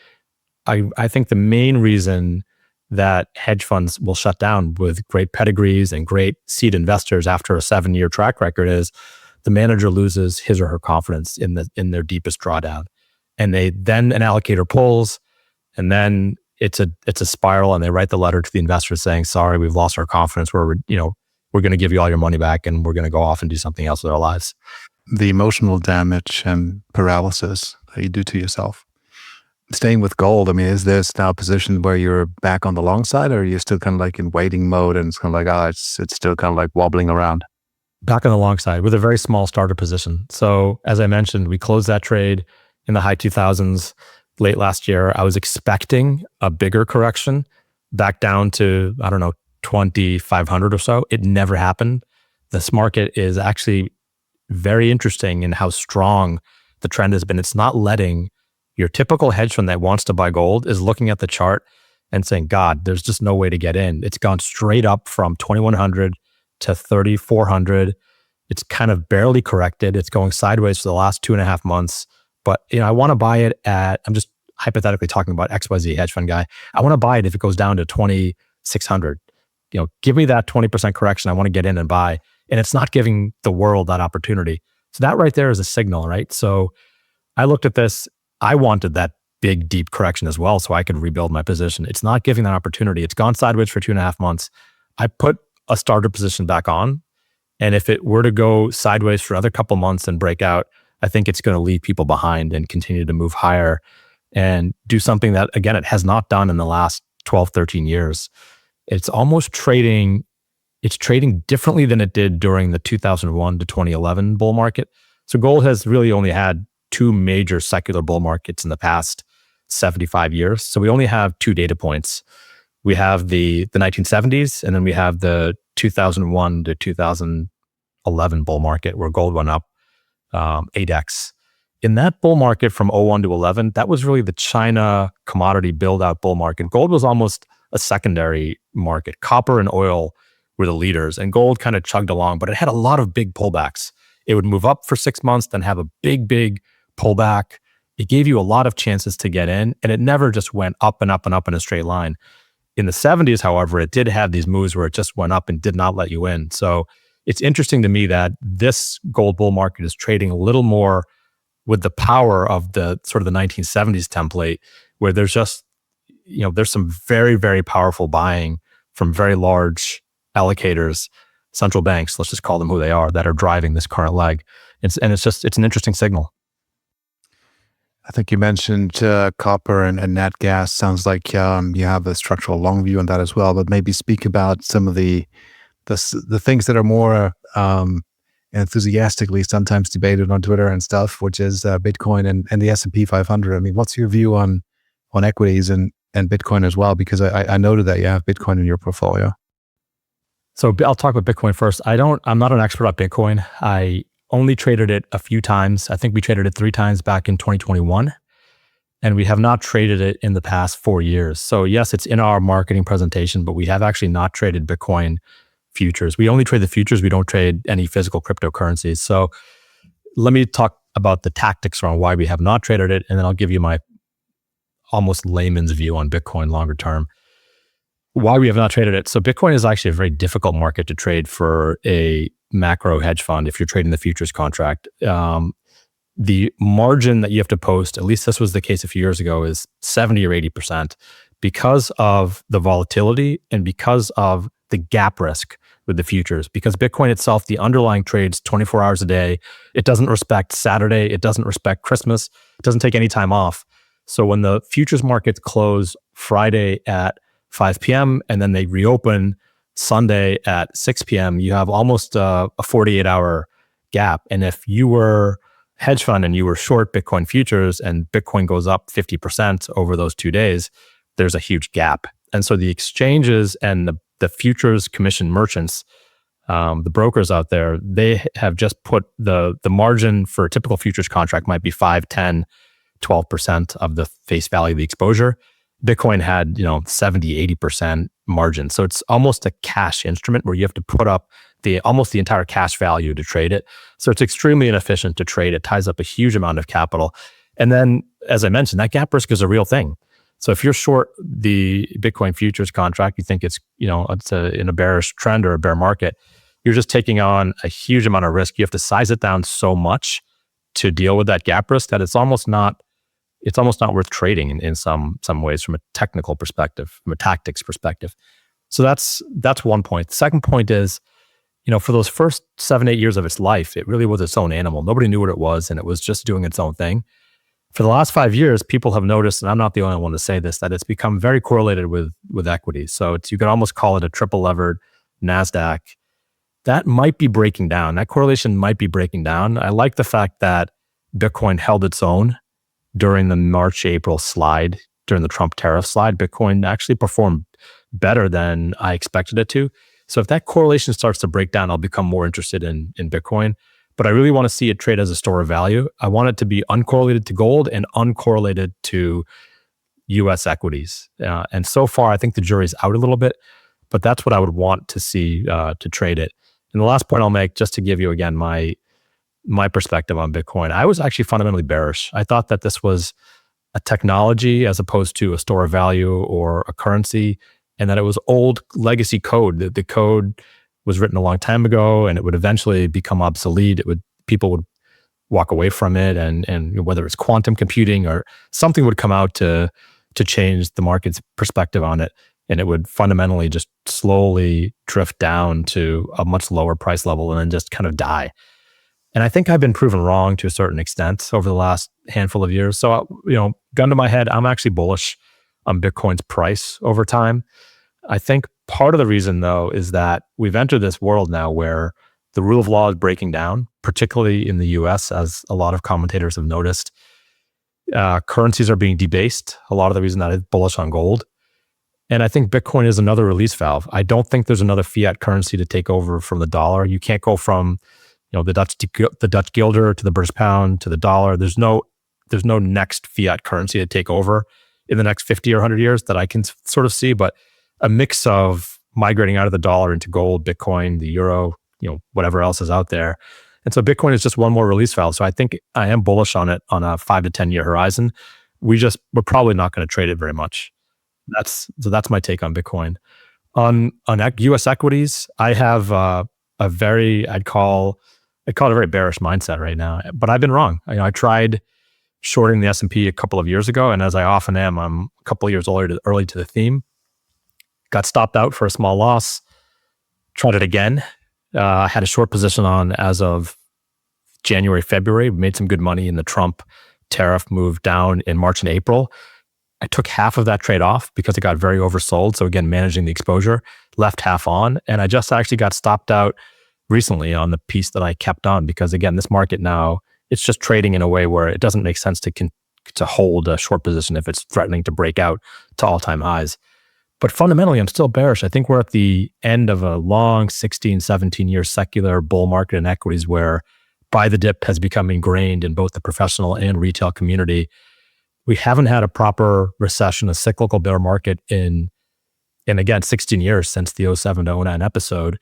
I think the main reason that hedge funds will shut down with great pedigrees and great seed investors after a 7-year track record is the manager loses his or her confidence in their deepest drawdown. And then an allocator pulls, and then it's a spiral, and they write the letter to the investors saying, sorry, we've lost our confidence. We're going to give you all your money back, and we're going to go off and do something else with our lives. The emotional damage and paralysis that you do to yourself. Staying with gold, is this now a position where you're back on the long side, or are you still kind of like in waiting mode and it's kind of like, it's still kind of like wobbling around? Back on the long side with a very small starter position. So as I mentioned, we closed that trade in the high 2000s late last year. I was expecting a bigger correction back down to, 2,500 or so. It never happened. This market is actually very interesting in how strong the trend has been. It's not letting your typical hedge fund that wants to buy gold is looking at the chart and saying, God, there's just no way to get in. It's gone straight up from 2,100 to 3,400. It's kind of barely corrected. It's going sideways for the last 2.5 months. But I want to buy it at, I'm just hypothetically talking about XYZ hedge fund guy. I want to buy it if it goes down to 2,600. Give me that 20% correction. I want to get in and buy. And it's not giving the world that opportunity. So that right there is a signal, right? So I looked at this. I wanted that big, deep correction as well so I could rebuild my position. It's not giving that opportunity. It's gone sideways for 2.5 months. I put a starter position back on. And if it were to go sideways for another couple months and break out, I think it's going to leave people behind and continue to move higher and do something that, again, it has not done in the last 12, 13 years. It's almost trading differently than it did during the 2001 to 2011 bull market. So gold has really only had 2 major secular bull markets in the past 75 years. So we only have 2 data points. We have the 1970s, and then we have the 2001 to 2011 bull market where gold went up 8x. In that bull market from 01 to 11, that was really the China commodity build-out bull market. Gold was almost a secondary market. Copper and oil were the leaders, and gold kind of chugged along, but it had a lot of big pullbacks. It would move up for 6 months, then have a big pullback. It gave you a lot of chances to get in, and it never just went up and up and up in a straight line. In the 70s, however, it did have these moves where it just went up and did not let you in. So it's interesting to me that this gold bull market is trading a little more with the power of the sort of the 1970s template, where there's just, there's some very, very powerful buying from very large allocators, central banks, let's just call them who they are, that are driving this current leg. It's an interesting signal. I think you mentioned copper and nat gas. Sounds like you have a structural long view on that as well, but maybe speak about some of the things that are more enthusiastically sometimes debated on Twitter and stuff, which is Bitcoin and the S&P 500. What's your view on equities and Bitcoin as well? Because I noted that you have Bitcoin in your portfolio. So I'll talk about Bitcoin first. I'm not an expert at Bitcoin. I only traded it a few times. I think we traded it 3 times back in 2021, and we have not traded it in the past 4 years. So yes, it's in our marketing presentation, but we have actually not traded Bitcoin futures. We only trade the futures. We don't trade any physical cryptocurrencies. So let me talk about the tactics around why we have not traded it, and then I'll give you my almost layman's view on Bitcoin longer term. Why we have not traded it. So Bitcoin is actually a very difficult market to trade for a macro hedge fund if you're trading the futures contract. the margin that you have to post, at least this was the case a few years ago, is 70 or 80% because of the volatility and because of the gap risk with the futures. Because Bitcoin itself, the underlying trades 24 hours a day. It doesn't respect Saturday. It doesn't respect Christmas. It doesn't take any time off. So when the futures markets close Friday at 5 p.m. and then they reopen Sunday at 6 p.m., you have almost a 48-hour gap. And if you were hedge fund and you were short Bitcoin futures and Bitcoin goes up 50% over those 2 days, there's a huge gap. And so the exchanges and the futures commission merchants, the brokers out there, they have just put the margin for a typical futures contract might be 5, 10, 12% of the face value of the exposure. Bitcoin had, 70, 80% margin. So it's almost a cash instrument where you have to put up almost the entire cash value to trade it. So it's extremely inefficient to trade. It ties up a huge amount of capital. And then, as I mentioned, that gap risk is a real thing. So if you're short the Bitcoin futures contract, you think it's in a bearish trend or a bear market, you're just taking on a huge amount of risk. You have to size it down so much to deal with that gap risk that it's almost not worth trading in some ways from a technical perspective, from a tactics perspective. So that's one point. The second point is, for those first 7-8 years of its life, it really was its own animal. Nobody knew what it was, and it was just doing its own thing. For the last 5 years, people have noticed, and I'm not the only one to say this, that it's become very correlated with equities. So you could almost call it a triple levered NASDAQ. That might be breaking down. That correlation might be breaking down. I like the fact that Bitcoin held its own during the March-April slide, during the Trump tariff slide. Bitcoin actually performed better than I expected it to. So if that correlation starts to break down, I'll become more interested in Bitcoin. But I really want to see it trade as a store of value. I want it to be uncorrelated to gold and uncorrelated to U.S. equities. And so far, I think the jury's out a little bit, but that's what I would want to see to trade it. And the last point I'll make, just to give you again my perspective on Bitcoin, I was actually fundamentally bearish. I thought that this was a technology as opposed to a store of value or a currency, and that it was old legacy code. The code was written a long time ago, and it would eventually become obsolete. People would walk away from it, and whether it's quantum computing or something would come out to change the market's perspective on it, and it would fundamentally just slowly drift down to a much lower price level and then just kind of die. And I think I've been proven wrong to a certain extent over the last handful of years. So, gun to my head, I'm actually bullish on Bitcoin's price over time. I think part of the reason, though, is that we've entered this world now where the rule of law is breaking down, particularly in the US, as a lot of commentators have noticed. Currencies are being debased. A lot of the reason that is bullish on gold. And I think Bitcoin is another release valve. I don't think there's another fiat currency to take over from the dollar. You can't go from the Dutch guilder to the British pound to the dollar. There's no next fiat currency to take over in the next 50 or 100 years that I can sort of see, but a mix of migrating out of the dollar into gold, Bitcoin, the euro, whatever else is out there. And so Bitcoin is just one more release valve. So I think I am bullish on it on a 5 to 10 year horizon. We're probably not going to trade it very much. That's my take on Bitcoin. On US equities, I have a very, I'd call it a very bearish mindset right now, but I've been wrong. I tried shorting the S&P a couple of years ago, and as I often am, I'm a couple of years early to the theme. Got stopped out for a small loss, tried it again. I had a short position on as of January, February, made some good money in the Trump tariff move down in March and April. I took half of that trade off because it got very oversold. So again, managing the exposure, left half on. And I just actually got stopped out recently on the piece that I kept on because again, this market now, it's just trading in a way where it doesn't make sense to hold a short position if it's threatening to break out to all-time highs. But fundamentally, I'm still bearish. I think we're at the end of a long 16, 17-year secular bull market in equities where buy the dip has become ingrained in both the professional and retail community. We haven't had a proper recession, a cyclical bear market in again, 16 years since the 07 to 09 episode.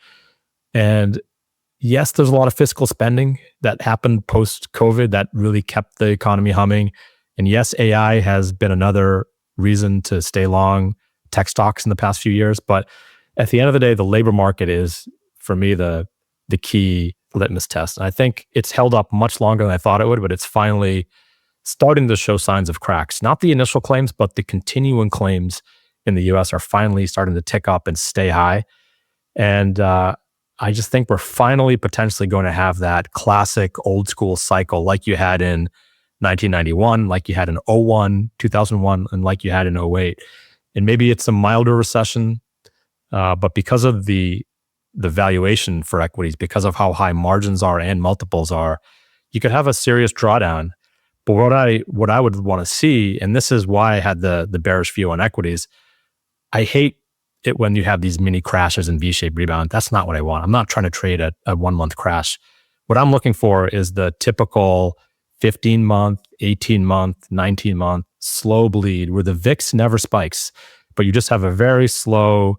And yes, there's a lot of fiscal spending that happened post-COVID that really kept the economy humming. And yes, AI has been another reason to stay long tech stocks in the past few years. But at the end of the day, the labor market is, for me, the key litmus test. And I think it's held up much longer than I thought it would, but it's finally starting to show signs of cracks. Not the initial claims, but the continuing claims in the US are finally starting to tick up and stay high. And I just think we're finally potentially going to have that classic old school cycle like you had in 1991, like you had in 01, 2001, and like you had in 08. And maybe it's a milder recession, but because of the valuation for equities, because of how high margins are and multiples are, you could have a serious drawdown. But what I would want to see, and this is why I had the bearish view on equities, I hate it when you have these mini crashes and V-shaped rebound. That's not what I want. I'm not trying to trade a 1 month crash. What I'm looking for is the typical 15-month, 18-month, 19-month slow bleed where the VIX never spikes, but you just have a very slow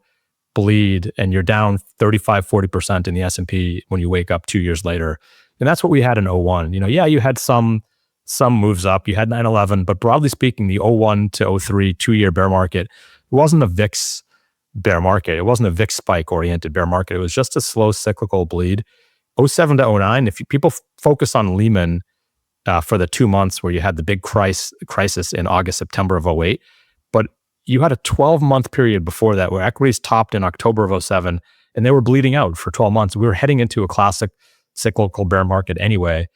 bleed and you're down 35-40% in the S&P when you wake up 2 years later. And that's what we had in 01. You had some moves up. You had 9/11, but broadly speaking, the 01 to 03 2-year bear market, it wasn't a VIX bear market. It wasn't a VIX spike oriented bear market. It was just a slow cyclical bleed. 07 to 09, if people focus on Lehman for the 2 months where you had the big crisis in August, September of 08, but you had a 12-month period before that where equities topped in October of 07 and they were bleeding out for 12 months. We were heading into a classic cyclical bear market anyway.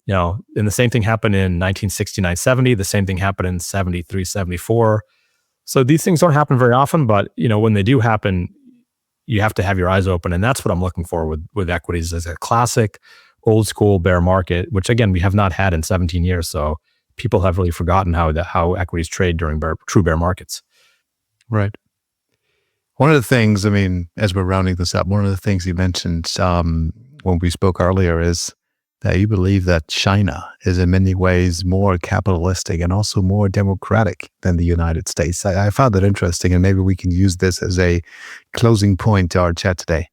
And the same thing happened in 1969-70. The same thing happened in 73-74. So these things don't happen very often, but when they do happen, you have to have your eyes open, and that's what I'm looking for with equities as a classic, old school bear market, which again we have not had in 17 years. So people have really forgotten how equities trade during true bear markets. Right. One of the things, as we're rounding this up, one of the things you mentioned when we spoke earlier is that you believe that China is in many ways more capitalistic and also more democratic than the United States. I found that interesting, and maybe we can use this as a closing point to our chat today.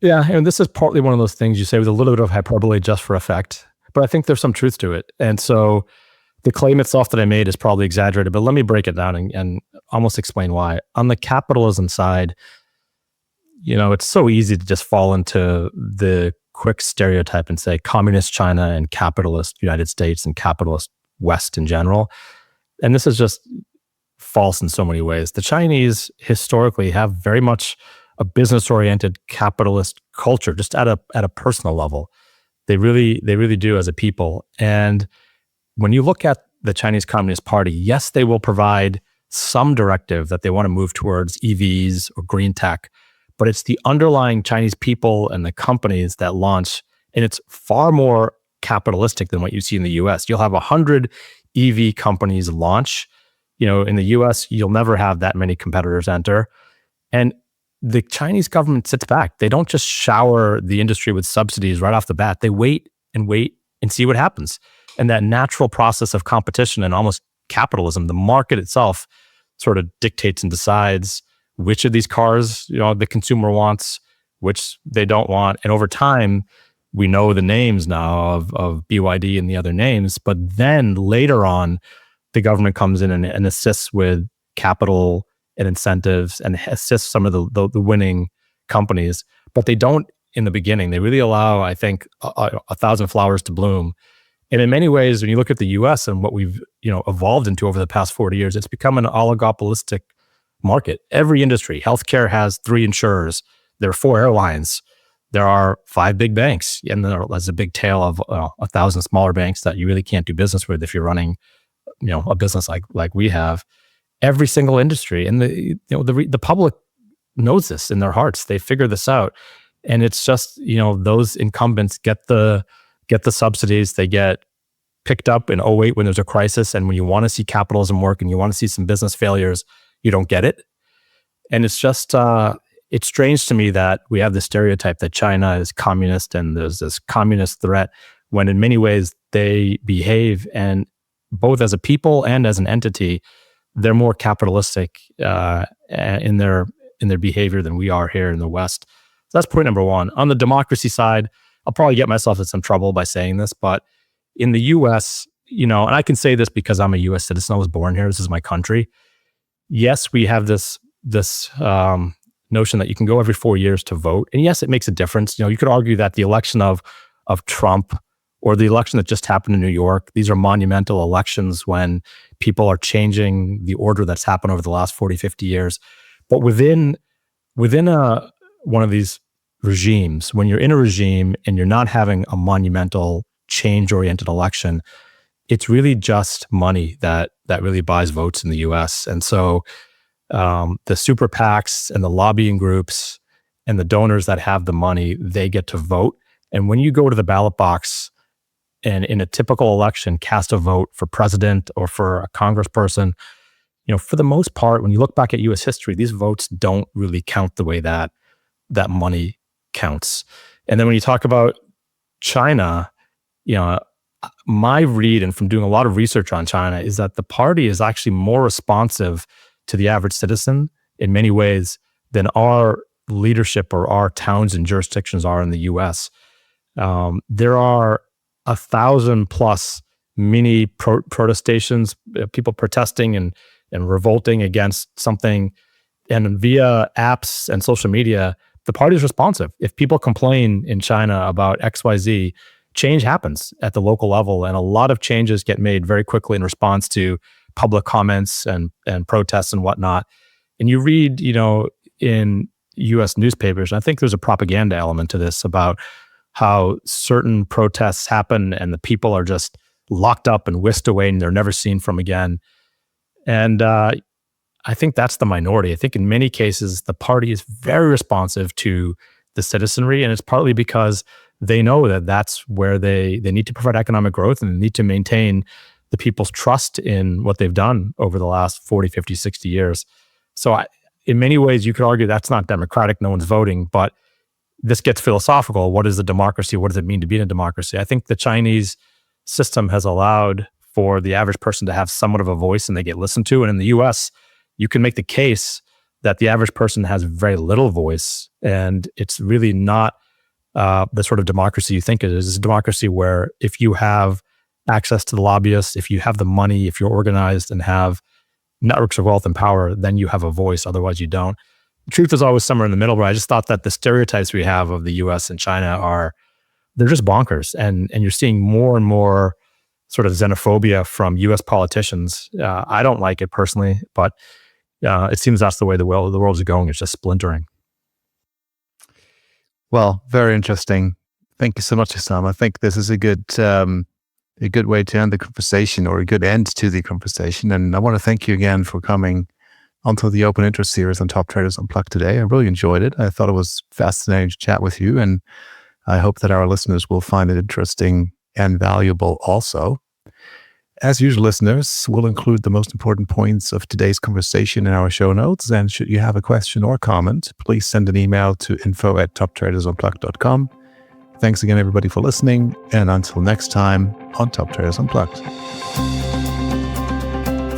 Yeah, and this is partly one of those things you say with a little bit of hyperbole just for effect, but I think there's some truth to it. And so the claim itself that I made is probably exaggerated, but let me break it down and almost explain why. On the capitalism side, it's so easy to just fall into the quick stereotype and say communist China and capitalist United States and capitalist West in general. And this is just false in so many ways. The Chinese historically have very much a business-oriented capitalist culture, just at a personal level. They really do as a people. And when you look at the Chinese Communist Party, yes, they will provide some directive that they want to move towards EVs or green tech, but it's the underlying Chinese people and the companies that launch, and it's far more capitalistic than what you see in the US. You'll have 100 EV companies launch. In the US, you'll never have that many competitors enter. And the Chinese government sits back. They don't just shower the industry with subsidies right off the bat. They wait and see what happens. And that natural process of competition and almost capitalism, the market itself sort of dictates and decides which of these cars the consumer wants, which they don't want. And over time, we know the names now of BYD and the other names, but then later on, the government comes in and assists with capital and incentives and assists some of the winning companies. But they don't in the beginning. They really allow, I think, a thousand flowers to bloom. And in many ways, when you look at the US and what we've evolved into over the past 40 years, it's become an oligopolistic market. Every industry, healthcare has 3 insurers. There are 4 airlines. There are 5 big banks, and there's a big tail of 1,000 smaller banks that you really can't do business with if you're running, a business like we have. Every single industry, and the public knows this in their hearts. They figure this out, and it's just those incumbents get the subsidies. They get picked up in 08 when there's a crisis, and when you want to see capitalism work and you want to see some business failures, you don't get it. And it's just it's strange to me that we have this stereotype that China is communist and there's this communist threat, when in many ways they behave, and both as a people and as an entity, they're more capitalistic in their behavior than we are here in the West. So that's point number one. On the democracy side, I'll probably get myself in some trouble by saying this, but in the US, and I can say this because I'm a US citizen. I was born here. This is my country. Yes, we have this notion that you can go every 4 years to vote. And yes, it makes a difference. You could argue that the election of Trump or the election that just happened in New York, these are monumental elections when people are changing the order that's happened over the last 40, 50 years. But within one of these regimes, when you're in a regime and you're not having a monumental change-oriented election, it's really just money that really buys votes in the US. And so the super PACs and the lobbying groups and the donors that have the money, they get to vote. And when you go to the ballot box and in a typical election, cast a vote for president or for a congressperson, for the most part, when you look back at US history, these votes don't really count the way that money counts. And then when you talk about China, my read, and from doing a lot of research on China, is that the party is actually more responsive to the average citizen in many ways than our leadership or our towns and jurisdictions are in the US. There are 1,000+ mini protestations, people protesting and revolting against something. And via apps and social media, the party is responsive. If people complain in China about XYZ, change happens at the local level. And a lot of changes get made very quickly in response to public comments and protests and whatnot. And you read, in US newspapers, and I think there's a propaganda element to this about how certain protests happen and the people are just locked up and whisked away and they're never seen from again. And I think that's the minority. I think in many cases, the party is very responsive to the citizenry, and it's partly because they know that that's where they need to provide economic growth and they need to maintain the people's trust in what they've done over the last 40, 50, 60 years. So in many ways, you could argue that's not democratic, no one's voting, but this gets philosophical. What is a democracy? What does it mean to be in a democracy? I think the Chinese system has allowed for the average person to have somewhat of a voice and they get listened to. And in the US, you can make the case that the average person has very little voice, and it's really not the sort of democracy you think it is. It's a democracy where if you have access to the lobbyists, if you have the money, if you're organized and have networks of wealth and power, then you have a voice. Otherwise, you don't. The truth is always somewhere in the middle, but I just thought that the stereotypes we have of the US and China they're just bonkers. And you're seeing more and more sort of xenophobia from US politicians. I don't like it personally, but it seems that's the way the world is going. It's just splintering. Well, very interesting. Thank you so much, Asam. I think this is a good way to end the conversation, or a good end to the conversation. And I want to thank you again for coming onto the Open Interest series on Top Traders Unplugged today. I really enjoyed it. I thought it was fascinating to chat with you, and I hope that our listeners will find it interesting and valuable also. As usual, listeners, we'll include the most important points of today's conversation in our show notes. And should you have a question or comment, please send an email to info@toptradersunplugged.com. Thanks again, everybody, for listening. And until next time on Top Traders Unplugged.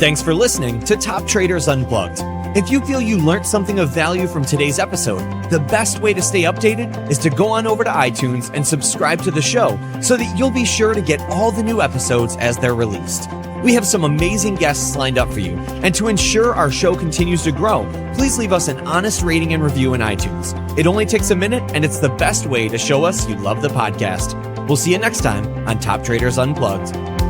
Thanks for listening to Top Traders Unplugged. If you feel you learned something of value from today's episode, the best way to stay updated is to go on over to iTunes and subscribe to the show so that you'll be sure to get all the new episodes as they're released. We have some amazing guests lined up for you, and to ensure our show continues to grow, please leave us an honest rating and review in iTunes. It only takes a minute, and it's the best way to show us you love the podcast. We'll see you next time on Top Traders Unplugged.